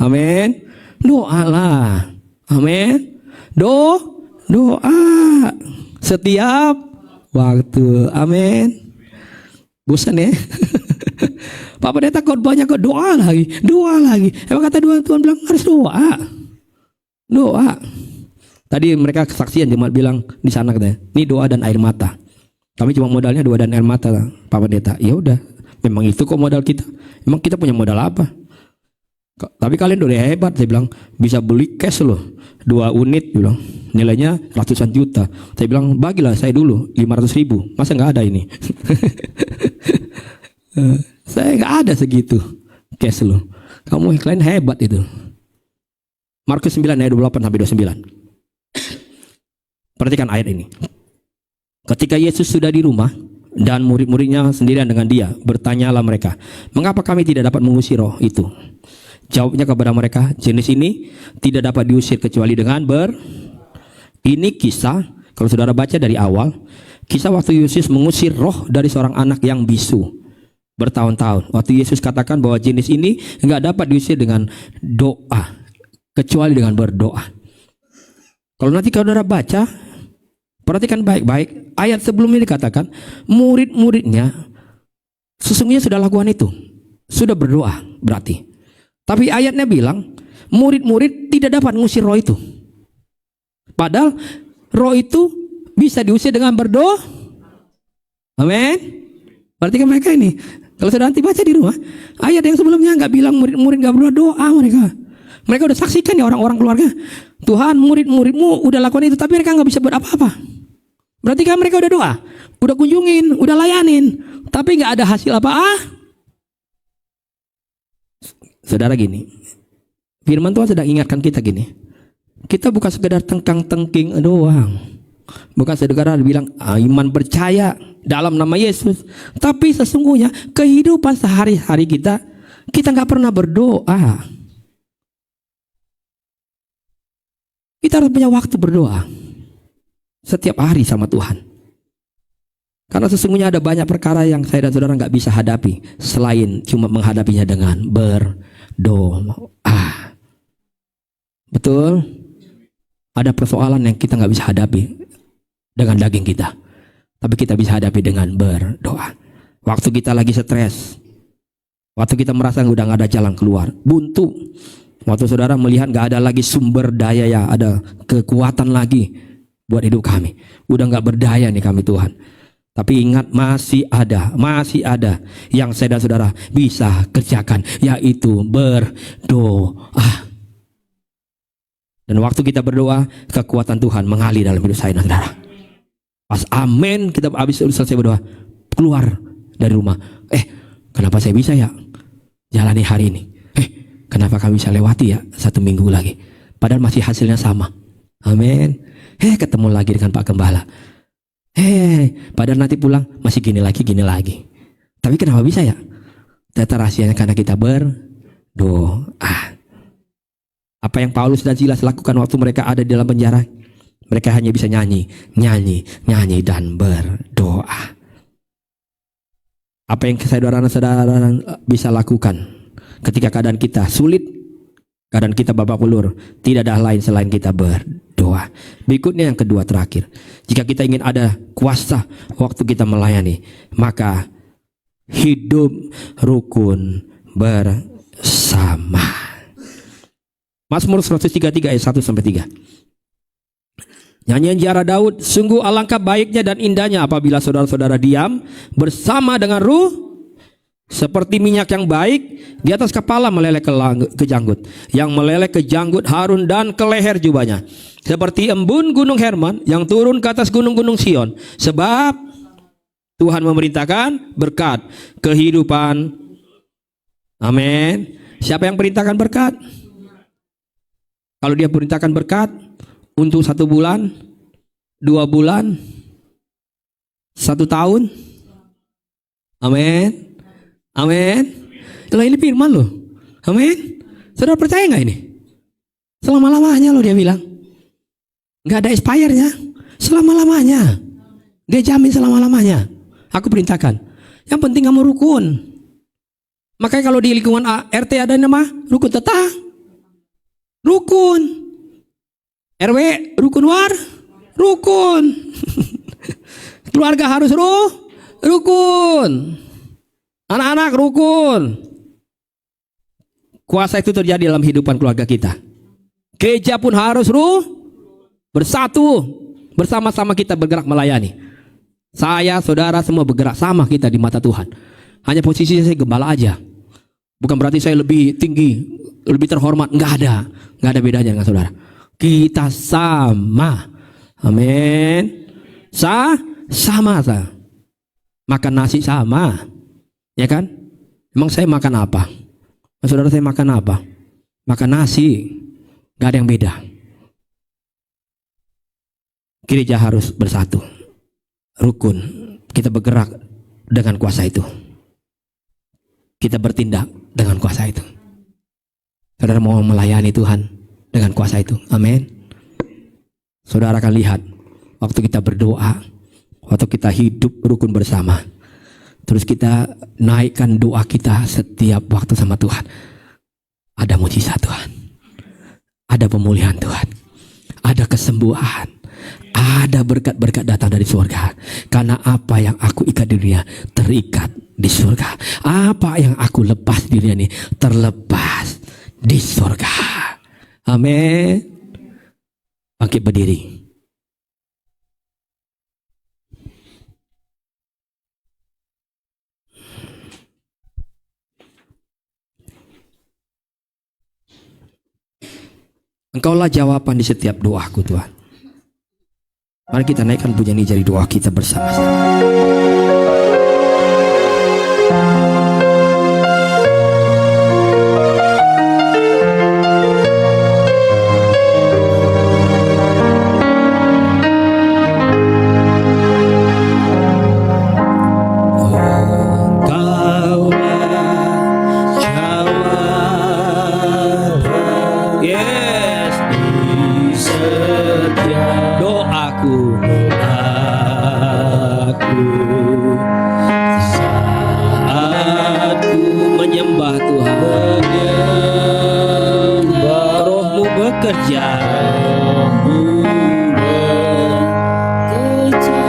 Amin. Doalah. Amin. Doa setiap waktu. Amin. Bosan ya? Pak Pendeta khotbahnya kok doa lagi. Emang kata Tuhan bilang harus doa. Tadi mereka kesaksian jemaat bilang di sana katanya, ini doa dan air mata. Kami cuma modalnya doa dan air mata, Pak Pendeta. Ya udah, memang itu kok modal kita. Emang kita punya modal apa? Tapi kalian udah hebat, saya bilang bisa beli cash loh, 2 unit, bilang nilainya ratusan juta. Saya bilang bagilah saya dulu 500.000, masa nggak ada ini? Saya nggak ada segitu cash loh. Kamu kalian hebat itu. Markus 9 ayat 28 sampai 29. Perhatikan ayat ini. Ketika Yesus sudah di rumah, dan murid-muridnya sendirian dengan dia. Bertanyalah mereka, mengapa kami tidak dapat mengusir roh itu? Jawabnya kepada mereka, jenis ini tidak dapat diusir kecuali dengan Ini kisah, kalau saudara baca dari awal, kisah waktu Yesus mengusir roh dari seorang anak yang bisu bertahun-tahun. Waktu Yesus katakan bahwa jenis ini nggak dapat diusir dengan doa, kecuali dengan berdoa. Kalau nanti saudara baca, perhatikan baik-baik, ayat sebelumnya dikatakan, murid-muridnya sesungguhnya sudah lakukan itu, sudah berdoa berarti. Tapi ayatnya bilang, murid-murid tidak dapat mengusir roh itu. Padahal roh itu bisa diusir dengan berdoa. Amin. Berarti kan mereka ini, kalau sudah nanti baca di rumah, ayat yang sebelumnya nggak bilang murid-murid nggak berdoa mereka. Mereka udah saksikan ya orang-orang keluarga. Tuhan, murid-muridmu udah lakukan itu, tapi mereka nggak bisa buat apa-apa. Berarti kan mereka udah doa, udah kunjungin, udah layanin, tapi nggak ada hasil apa-apa. Saudara gini, firman Tuhan sedang ingatkan kita gini. Kita bukan sekedar tengkang-tengking doang. Bukan sekedar bilang iman percaya dalam nama Yesus. Tapi sesungguhnya kehidupan sehari-hari kita nggak pernah berdoa. Kita harus punya waktu berdoa setiap hari sama Tuhan. Karena sesungguhnya ada banyak perkara yang saya dan saudara nggak bisa hadapi selain cuma menghadapinya dengan berdoa. Betul? Ada persoalan yang kita nggak bisa hadapi dengan daging kita, tapi kita bisa hadapi dengan berdoa. Waktu kita lagi stres, waktu kita merasa udah nggak ada jalan keluar, buntu, waktu saudara melihat nggak ada lagi sumber daya ya, ada kekuatan lagi buat hidup kami, udah nggak berdaya nih kami Tuhan. Tapi ingat, masih ada yang saya dan saudara bisa kerjakan, yaitu berdoa. Dan waktu kita berdoa, kekuatan Tuhan mengalir dalam hidup saya dan saudara. Pas amin, kita habis selesai berdoa, keluar dari rumah. Kenapa saya bisa ya jalani hari ini? Kenapa kami bisa lewati ya 1 minggu lagi? Padahal masih hasilnya sama. Amin. Ketemu lagi dengan Pak Gembala. Padahal nanti pulang masih gini lagi. Tapi kenapa bisa ya? Ternyata rahasianya karena kita berdoa. Apa yang Paulus dan Silas lakukan waktu mereka ada di dalam penjara? Mereka hanya bisa nyanyi dan berdoa. Apa yang saudara-saudara bisa lakukan ketika keadaan kita sulit, keadaan kita babak belur? Tidak ada lain selain kita berdoa. Berikutnya yang kedua terakhir, jika kita ingin ada kuasa waktu kita melayani, maka hidup rukun bersama. Mazmur 133 ayat 1-3. Nyanyian Jara Daud, sungguh alangkah baiknya dan indahnya apabila saudara-saudara diam bersama dengan ruh, seperti minyak yang baik di atas kepala meleleh ke janggut, yang meleleh ke janggut Harun dan ke leher jubahnya, seperti embun gunung Hermon yang turun ke atas gunung-gunung Sion. Sebab Tuhan memerintahkan berkat kehidupan. Amin. Siapa yang perintahkan berkat? Kalau dia perintahkan berkat untuk 1 bulan, 2 bulan, 1 tahun. Amin. Amin. Lah ini firman loh. Amin. Saudara percaya nggak ini? Selama-lamanya loh dia bilang. Nggak ada expire-nya. Selama-lamanya. Dia jamin selama-lamanya. Aku perintahkan. Yang penting kamu rukun. Makanya kalau di lingkungan RT ada nama rukun tetangga. Rukun. RW rukun rukun. Keluarga harus rukun. Anak-anak rukun. Kuasa itu terjadi dalam kehidupan keluarga kita. Gereja pun harus bersatu. Bersama-sama kita bergerak melayani. Saya, saudara semua bergerak sama kita di mata Tuhan. Hanya posisi saya gembala aja. Bukan berarti saya lebih tinggi, lebih terhormat. Enggak ada bedanya dengan saudara. Kita sama. Amin. Sama. Makan nasi sama. Ya kan? Emang saya makan apa? Saudara saya makan apa? Makan nasi. Gak ada yang beda. Gereja harus bersatu. Rukun. Kita bergerak dengan kuasa itu. Kita bertindak dengan kuasa itu. Saudara mau melayani Tuhan dengan kuasa itu. Amin. Saudara akan lihat waktu kita berdoa, waktu kita hidup rukun bersama, terus kita naikkan doa kita setiap waktu sama Tuhan, ada mujizat Tuhan, ada pemulihan Tuhan, ada kesembuhan, ada berkat-berkat datang dari surga. Karena apa yang aku ikat di dunia terikat di surga. Apa yang aku lepas di dunia ini terlepas di surga. Amin. Bangkit berdiri. Engkaulah jawaban di setiap doaku Tuhan. Mari kita naikkan pujian ini jadi doa kita bersama-sama.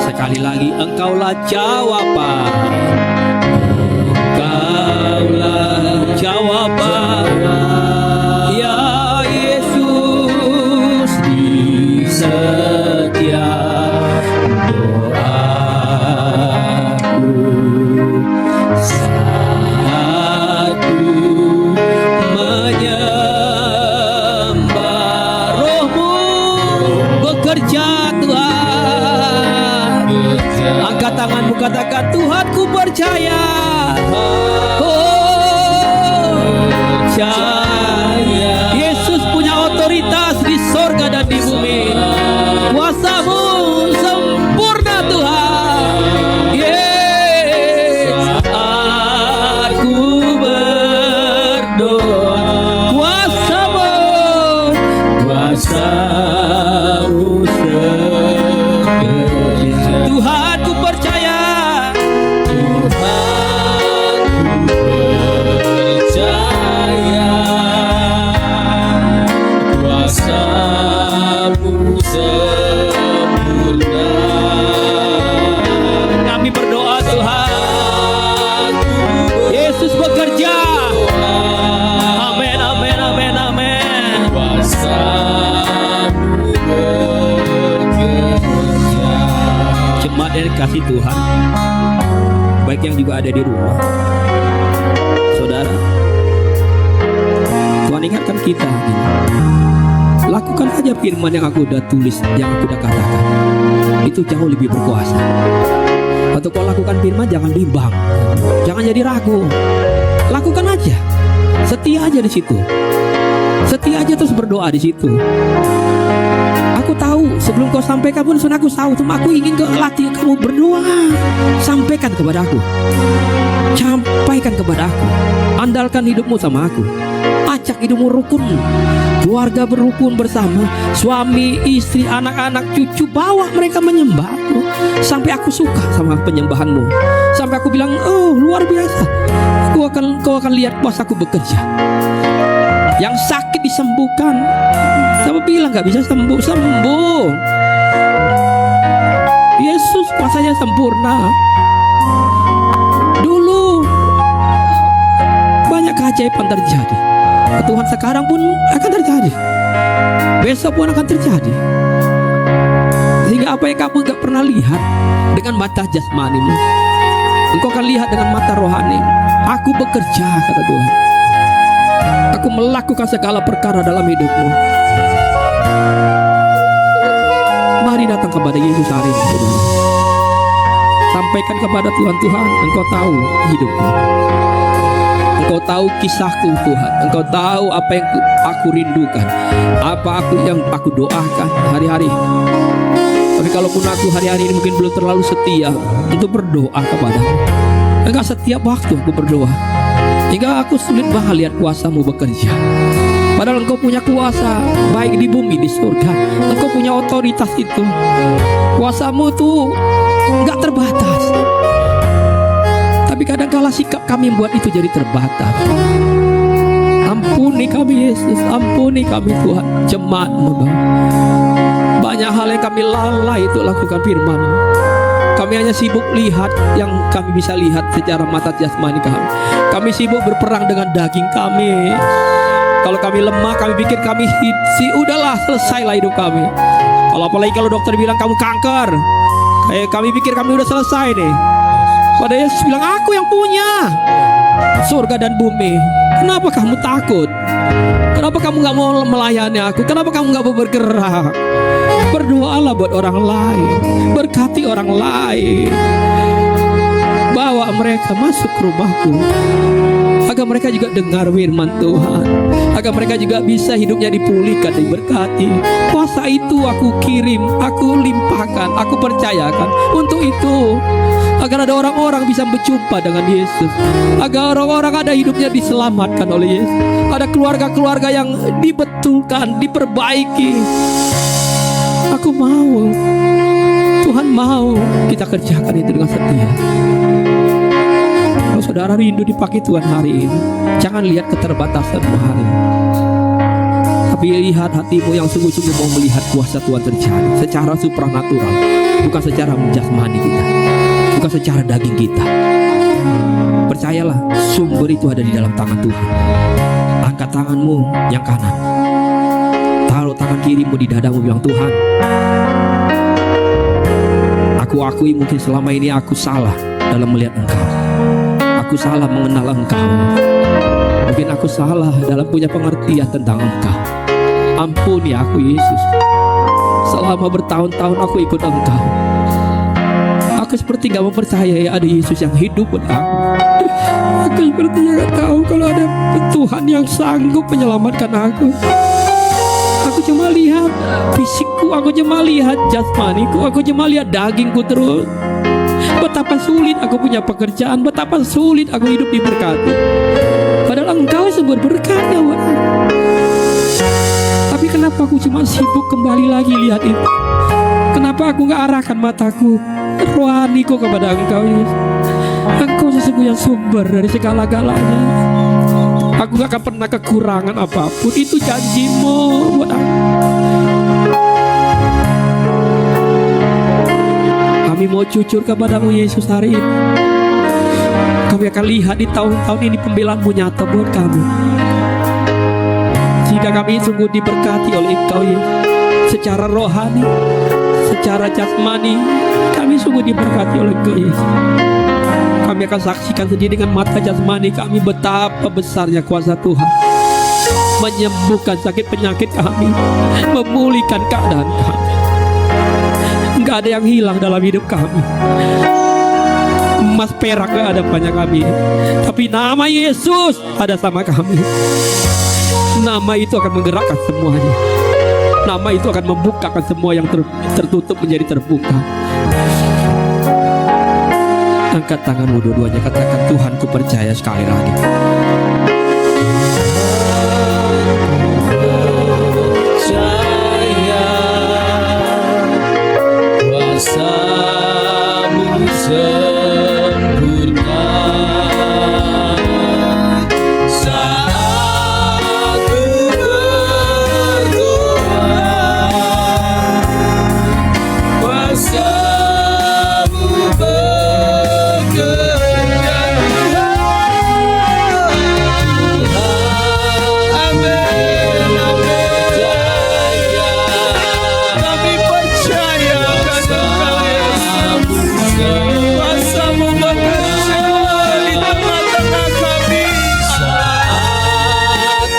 Sekali lagi, engkaulah jawaban. Engkaulah jawaban. Ya Yesus, di setiap doaku, saat ku menyembah, Roh-Mu bekerja Tuhan. Angkat tanganmu, katakan Tuhan ku percaya. Percaya Yesus punya otoritas di sorga dan di bumi. Kuasa-Mu sempurna Tuhan. Aku berdoa, kuasa-Mu, kuasa-Mu Tuhan ku percaya. Tuhan ku percaya, kuasa-Mu sempurna. Kami berdoa Tuhan, Yesus bekerja. Amin, amin, amin, amin. Kuasa-Mu bekerja. Jemaat dari kasih Tuhan, baik yang juga ada di rumah, saudara, Tuhan ingatkan kita ini, lakukan aja firman yang aku udah tulis, yang aku udah katakan. Itu jauh lebih berkuasa. Waktu kau lakukan firman, jangan bimbang, jangan jadi ragu, lakukan aja, setia aja di situ, setia aja terus berdoa di situ. Aku tahu sebelum kau sampaikan pun sudah aku tahu, cuma aku ingin latih kamu berdoa. Sampaikan kepada aku, sampaikan kepada aku, andalkan hidupmu sama aku, ajak hidupmu rukun, keluarga berrukun bersama, suami, istri, anak-anak, cucu, bawa mereka menyembah aku, sampai aku suka sama penyembahanmu, sampai aku bilang, oh luar biasa, kau akan lihat kuasaku bekerja. Yang sakit disembuhkan. Siapa bilang gak bisa sembuh? Sembuh. Yesus kuasanya sempurna. Dulu banyak keajaiban terjadi. Tuhan sekarang pun akan terjadi. Besok pun akan terjadi. Sehingga apa yang kamu gak pernah lihat dengan mata jasmanimu, engkau akan lihat dengan mata rohani. Aku bekerja, kata Tuhan. Aku melakukan segala perkara dalam hidupmu. Mari datang kepada Yesus hari ini. Sampaikan kepada Tuhan, Tuhan, Engkau tahu hidupku, Engkau tahu kisahku Tuhan, Engkau tahu apa yang aku rindukan, apa yang aku doakan hari-hari. Tapi kalaupun aku hari-hari ini mungkin belum terlalu setia untuk berdoa kepadamu, Engkau setiap waktu aku berdoa, hingga aku sulit banget lihat kuasa-Mu bekerja. Padahal Engkau punya kuasa, baik di bumi, di surga. Engkau punya otoritas itu. Kuasa-Mu tuh gak terbatas. Tapi kadang-kala sikap kami membuat itu jadi terbatas. Ampuni kami Yesus, ampuni kami Tuhan, jemaat-Mu Bapa. Banyak hal yang kami lalai itu lakukan firman-Mu. Kami hanya sibuk lihat yang kami bisa lihat secara mata jasmani kami. Kami sibuk berperang dengan daging kami. Kalau kami lemah, kami pikir kami udahlah selesailah hidup kami. Apalagi kalau dokter bilang kamu kanker, kami pikir kami udah selesai nih. Padahal Yesus bilang, aku yang punya surga dan bumi. Kenapa kamu takut? Kenapa kamu gak mau melayani aku? Kenapa kamu gak mau bergerak? Berdoalah buat orang lain, berkati orang lain, bawa mereka masuk ke rumahku, agar mereka juga dengar firman Tuhan, agar mereka juga bisa hidupnya dipulihkan, diberkati. Kuasa itu aku kirim, aku limpahkan, aku percayakan untuk itu, agar ada orang-orang bisa berjumpa dengan Yesus, agar orang-orang ada hidupnya diselamatkan oleh Yesus, ada keluarga-keluarga yang dibetulkan, diperbaiki. Aku mau, Tuhan mau kita kerjakan itu dengan setia. Kalau saudara rindu dipakai Tuhan hari ini, jangan lihat keterbatasanmu hari ini, tapi lihat hatimu yang sungguh-sungguh mau melihat kuasa Tuhan terjadi secara supranatural, bukan secara menjasmani kita, bukan secara daging kita. Percayalah, sumber itu ada di dalam tangan Tuhan. Angkat tanganmu yang kanan, taruh tangan kirimu di dadamu, bilang, Tuhan, aku akui mungkin selama ini aku salah dalam melihat Engkau. Aku salah mengenal Engkau. Mungkin aku salah dalam punya pengertian tentang Engkau. Ampuni aku Yesus. Selama bertahun-tahun aku ikut Engkau, aku seperti gak mempercayai ada Yesus yang hidup buat aku. Aku seperti gak tahu kalau ada Tuhan yang sanggup menyelamatkan aku. Aku cuma lihat fisikku, aku cuma lihat jasmaniku, aku cuma lihat dagingku terus. Betapa sulit aku punya pekerjaan, betapa sulit aku hidup diberkati. Padahal Engkau sumber berkatnya buat aku. Tapi kenapa aku cuma sibuk kembali lagi lihat itu? Kenapa aku gak arahkan mataku, rohaniku kepada Engkau Yesus? Engkau sesungguhnya sumber dari segala-galanya. Aku gak akan pernah kekurangan apapun. Itu janji-Mu buat aku. Kami mau jujur kepada-Mu Yesus hari ini. Kami akan lihat di tahun-tahun ini pembelaan-Mu nyata buat kami, sehingga kami sungguh diberkati oleh Engkau Yesus. Secara rohani, secara jasmani, kami sungguh diberkati oleh Engkau Yesus. Kami akan saksikan sendiri dengan mata jasmani kami betapa besarnya kuasa Tuhan menyembuhkan sakit penyakit kami, memulihkan keadaan kami. Enggak ada yang hilang dalam hidup kami. Emas perak gak ada banyak kami, tapi nama Yesus ada sama kami. Nama itu akan menggerakkan semuanya. Nama itu akan membukakan semua yang tertutup menjadi terbuka. Angkat tanganmu dua-duanya, katakan, Tuhan, ku percaya sekali lagi. Percaya kuasa-Mu sempurna saat ku berdoa. Kuasa-Mu bekerja, amin, amin. Kami percaya Engkau Yesus. Kuasa-Mu bekerja di tengah-tengah kami.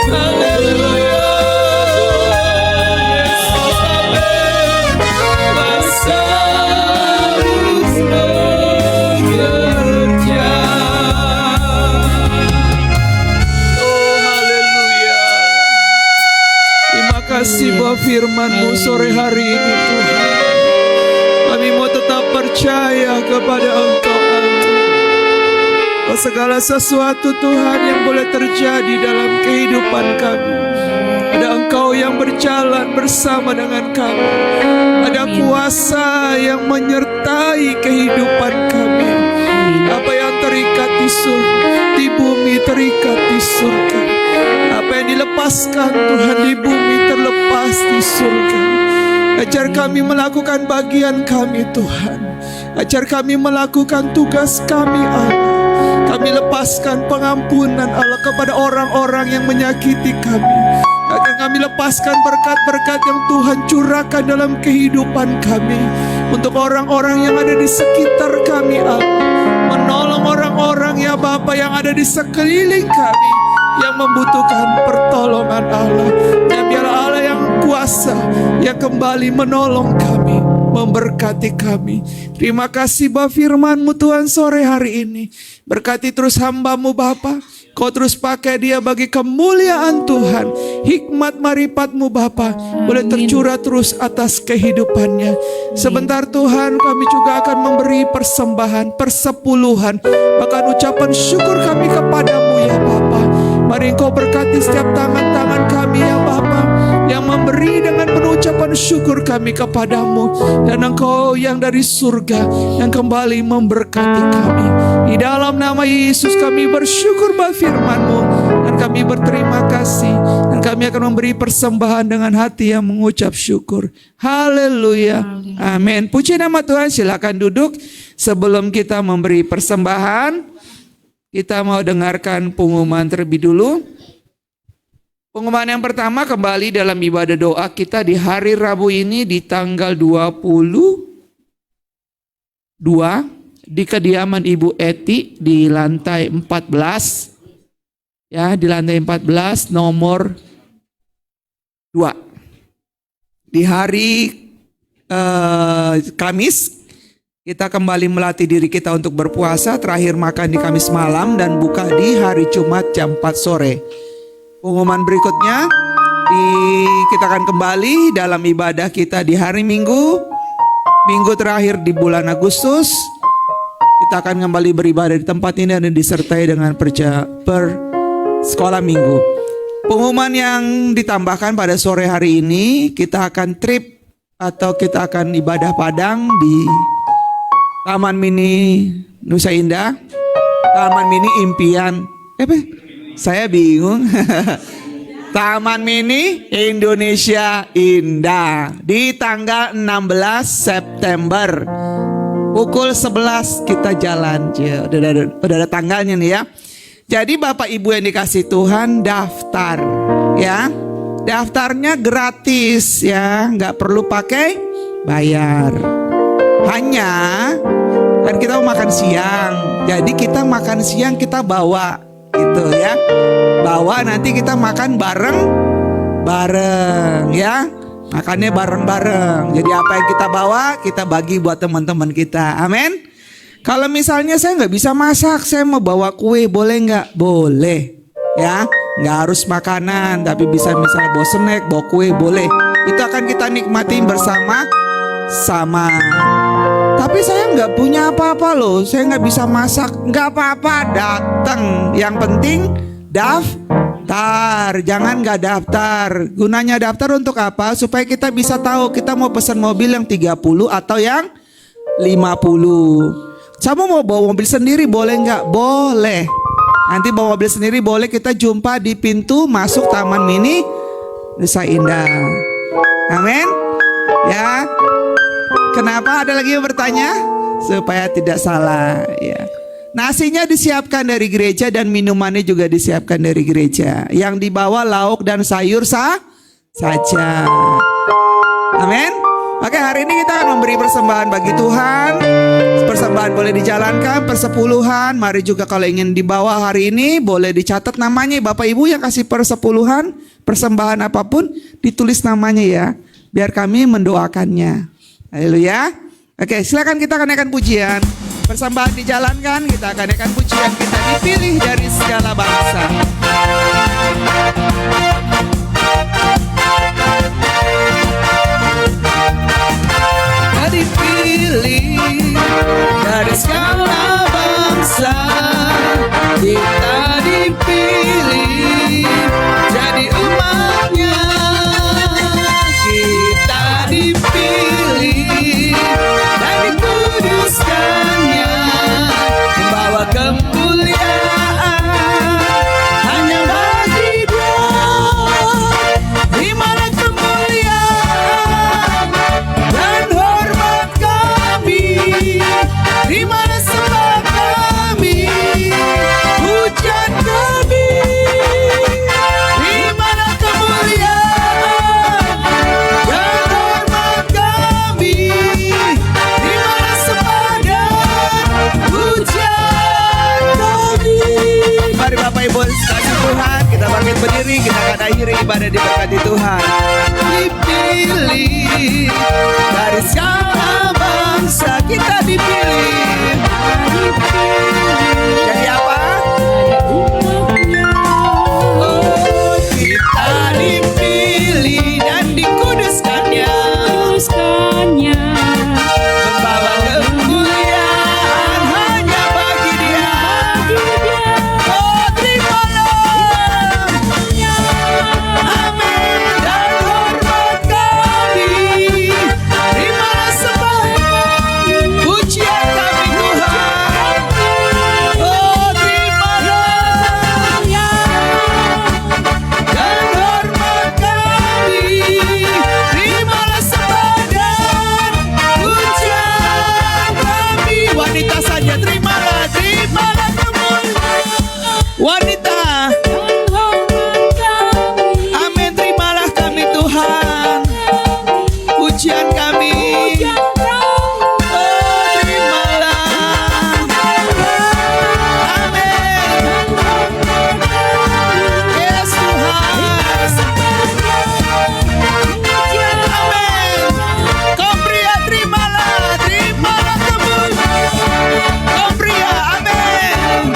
Haleluya. Yesus, amin. Kuasa-Mu bekerja. Oh, haleluya. Terima kasih buat firman-Mu sore hari ini Tuhan. Kami mau tetap percaya kepada Engkau Allah. segala sesuatu Tuhan yang boleh terjadi dalam kehidupan kami, ada Engkau yang berjalan bersama dengan kami. Ada kuasa yang menyertai kehidupan kami. Apa yang terikat di bumi terikat di surga. Apa yang dilepaskan Tuhan di bumi terlepas di surga. Ajar kami melakukan bagian kami Tuhan. Ajar kami melakukan tugas kami Allah. Kami lepaskan pengampunan Allah kepada orang-orang yang menyakiti kami. Akan kami lepaskan berkat-berkat yang Tuhan curahkan dalam kehidupan kami. Untuk orang-orang yang ada di sekitar kami Allah. Menolong orang-orang ya Bapa yang ada di sekeliling kami, yang membutuhkan pertolongan Allah. Ya biarlah Allah yang kuasa yang kembali menolong kami, memberkati kami. Terima kasih Bapa firman-Mu Tuhan sore hari ini. Berkati terus hamba-Mu Bapa. Kau terus pakai dia bagi kemuliaan Tuhan. Hikmat marifat-Mu Bapa boleh tercurah terus atas kehidupannya. Sebentar Tuhan kami juga akan memberi persembahan, persepuluhan, bahkan ucapan syukur kami kepadamu ya Bapa. Mari Engkau berkati setiap tangan-tangan kami ya Bapa, yang memberi dengan penuh ucapan syukur kami kepadamu. Dan Engkau yang dari surga yang kembali memberkati kami. Di dalam nama Yesus kami bersyukur bahwa firman-Mu, dan kami berterima kasih, dan kami akan memberi persembahan dengan hati yang mengucap syukur. Haleluya. Amin. Puji nama Tuhan. Silakan duduk. Sebelum kita memberi persembahan, kita mau dengarkan pengumuman terlebih dulu. Pengumuman yang pertama kembali dalam ibadah doa kita di hari Rabu ini di tanggal 22 di kediaman Ibu Eti di lantai 14. Ya, di lantai 14 nomor 2. Di hari Kamis kita kembali melatih diri kita untuk berpuasa, terakhir makan di Kamis malam dan buka di hari Jumat jam 4 sore. Pengumuman berikutnya kita akan kembali dalam ibadah kita di hari Minggu terakhir di bulan Agustus. Kita akan kembali beribadah di tempat ini dan disertai dengan sekolah minggu. Pengumuman yang ditambahkan pada sore hari ini, kita akan trip atau kita akan ibadah Padang di Taman Mini Nusa Indah, Taman Mini Impian. Saya bingung. Taman Mini Indonesia Indah di tanggal 16 September. Pukul 11 kita jalan. Udah ada tanggalnya nih ya. Jadi Bapak Ibu yang dikasih Tuhan, daftar ya. Daftarnya gratis ya, nggak perlu pakai bayar. Hanya kan kita mau makan siang. Jadi kita makan siang kita bawa gitu ya. Bawa nanti kita makan bareng ya. Makannya bareng-bareng. Jadi apa yang kita bawa kita bagi buat teman-teman kita. Amin. Kalau misalnya saya nggak bisa masak, saya mau bawa kue, boleh nggak? Boleh. Ya, nggak harus makanan, tapi bisa misalnya bawa snack, bawa kue, boleh. Itu akan kita nikmatin bersama-sama. Tapi saya nggak punya apa-apa loh, saya nggak bisa masak, nggak apa-apa, datang. Yang penting daftar, jangan nggak daftar. Gunanya daftar untuk apa? Supaya kita bisa tahu kita mau pesan mobil yang 30 atau yang 50. Kamu mau bawa mobil sendiri boleh nggak? Boleh. Nanti bawa mobil sendiri boleh, kita jumpa di pintu masuk Taman Mini Nusa Indah. Amin. Ya. Kenapa ada lagi yang bertanya? Supaya tidak salah ya. Nasinya disiapkan dari gereja dan minumannya juga disiapkan dari gereja. Yang dibawa lauk dan sayur saja. Amin. Oke, hari ini kita akan memberi persembahan bagi Tuhan. Persembahan boleh dijalankan, persepuluhan. Mari juga kalau ingin dibawa hari ini boleh dicatat namanya. Bapak Ibu yang kasih persepuluhan, persembahan apapun ditulis namanya ya, biar kami mendoakannya. Haleluya. Oke, silakan kita akan naikkan pujian. Persembahan dijalankan, kita akan naikkan pujian. Kita dipilih dari segala bangsa. Dipilih dari segala bangsa, tembus kasih Tuhan. Kita bangkit berdiri, kita akan akhiri ibadah diberkati Tuhan. Dipilih dari segala bangsa, kita dipilih. Jadi apa? Oh, kita dipilih dan dikuduskannya, membawa kemuliaan hanya bagi Dia. Oh, terimalah, amin, dan hormat kami. Terimalah sembah pujian kami Tuhan. Oh, terimalah, dan hormat kami. Terimalah sembah dan pujian kami. Wanita saja terimalah, terimalah kemuliaan. Wanita, amin, terimalah kami Tuhan. Pujian kami. Oh, terimalah. Amin. Yes Tuhan. Amin. Kau pria terimalah, terimalah kemuliaan. Kau pria, amin.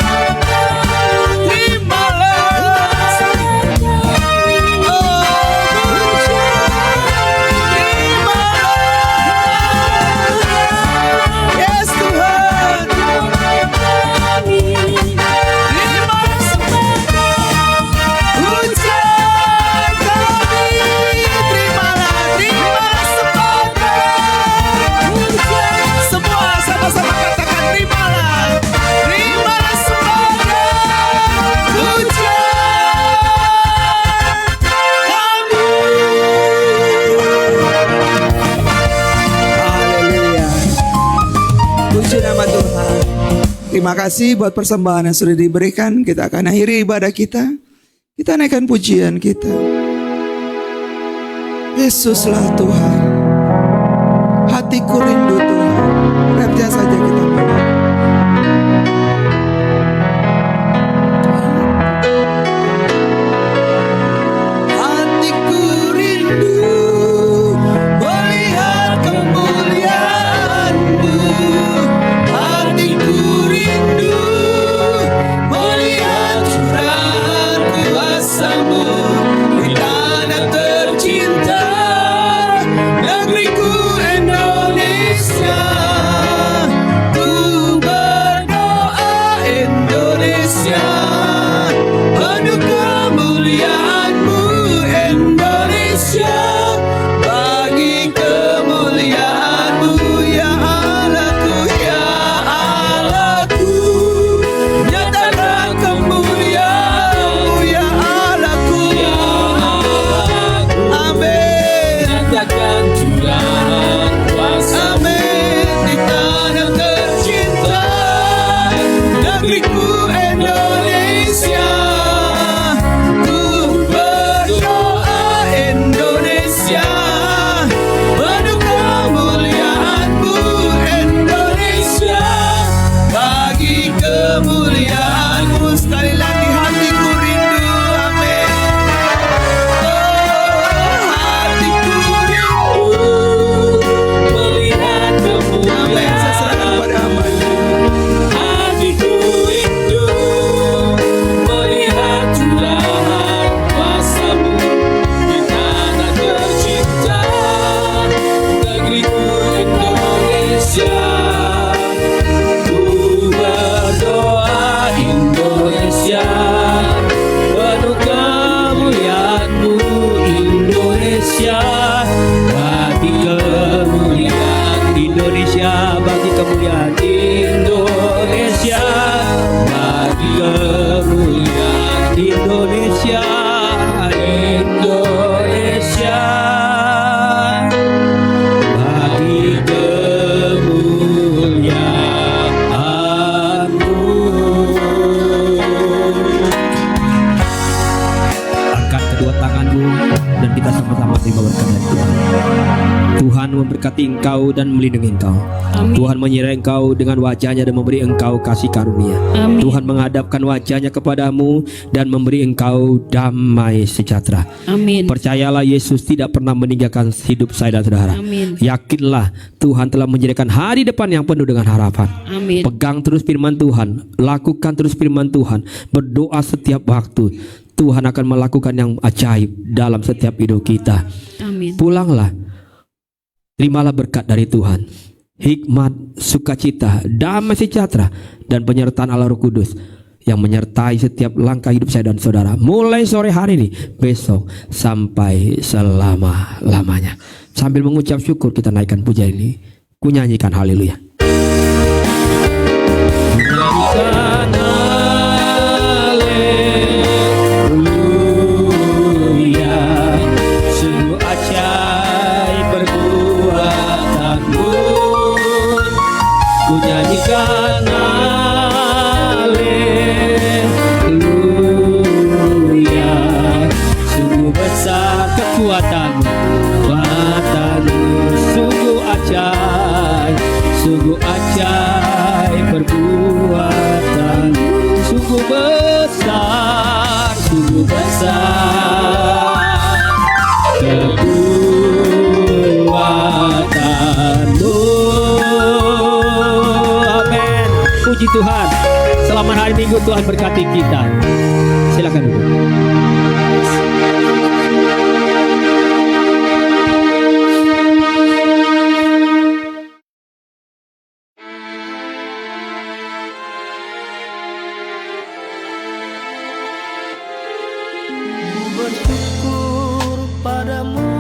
Terimalah. Oh, terimalah. Yes Tuhan. Terimalah sembah pujian kami. Terimalah, terimalah sembah pujian. Semua sama-sama katakan terimalah. Terimalah sembah pujian kami. Haleluya. Puji nama Tuhan. Terima kasih buat persembahan yang sudah diberikan. Kita akan akhiri ibadah kita. Kita naikkan pujian kita. Yesuslah Tuhan. Hatiku rindu Tuhan. Repnya saja kita mulai. Hatiku rindu melihat kemuliaan-Mu. Hatiku rindu melihat curahan kuasa-Mu di tanah tercinta, negeriku Indonesia. Ku berdoa Indonesia, penuh kemuliaan-Mu Indonesia. Bagi kemuliaan-Mu ya Allahku, ya Allahku. Nyatakan kemuliaan-Mu ya Allahku, ya Allahku. Amin. Nyatakan curahan kuasa Amin. Di tanah tercinta, negeriku Indonesia. Ku berdoa Indonesia, penuh kemuliaan-Mu Indonesia. Bagi kemuliaan-Mu, sekali lagi hatiku rindu. Amin. Oh, hatiku rindu. melihat Amin. Saya serahkan kemuliaan. kepada hamba-Mu. Hatiku rindu melihat curahan kuasa-Mu di tanah tercinta, negeriku Indonesia. Ku berdoa Indonesia, penuh kemuliaan-Mu Indonesia. Bagi kemuliaan Indonesia, bagi kemuliaan Indonesia, bagi kemuliaan Indonesia, Indonesia, bagi kemuliaan-Mu. Angkat kedua tanganmu dan kita sama-sama terima berkat memberkati engkau dan melindungi engkau. Amin. Tuhan menyertai engkau dengan wajahnya dan memberi engkau kasih karunia. Amin. Tuhan menghadapkan wajahnya kepadamu dan memberi engkau damai sejahtera. Amin. Percayalah Yesus tidak pernah meninggalkan hidup saya dan saudara. Amin. Yakinlah Tuhan telah menyediakan hari depan yang penuh dengan harapan. Amin. Pegang terus firman Tuhan, lakukan terus firman Tuhan, berdoa setiap waktu. Tuhan akan melakukan yang ajaib dalam setiap hidup kita. Amin. Pulanglah, terimalah berkat dari Tuhan, hikmat, sukacita, damai sejahtera, dan penyertaan Allah Roh Kudus yang menyertai setiap langkah hidup saya dan saudara, mulai sore hari ini, besok, sampai selama-lamanya. Sambil mengucap syukur, kita naikkan puja ini, ku nyanyikan haleluya. Nyanyikan haleluya, sungguh ajaib perbuatanmu. Ku nyanyikan haleluya, sungguh besar kekuatanmu. Sungguh ajaib perbuatan, sungguh besar kekuatanmu. Amin. Puji Tuhan. Selamat hari Minggu, Tuhan berkati kita. Silakan duduk. Bersyukur padamu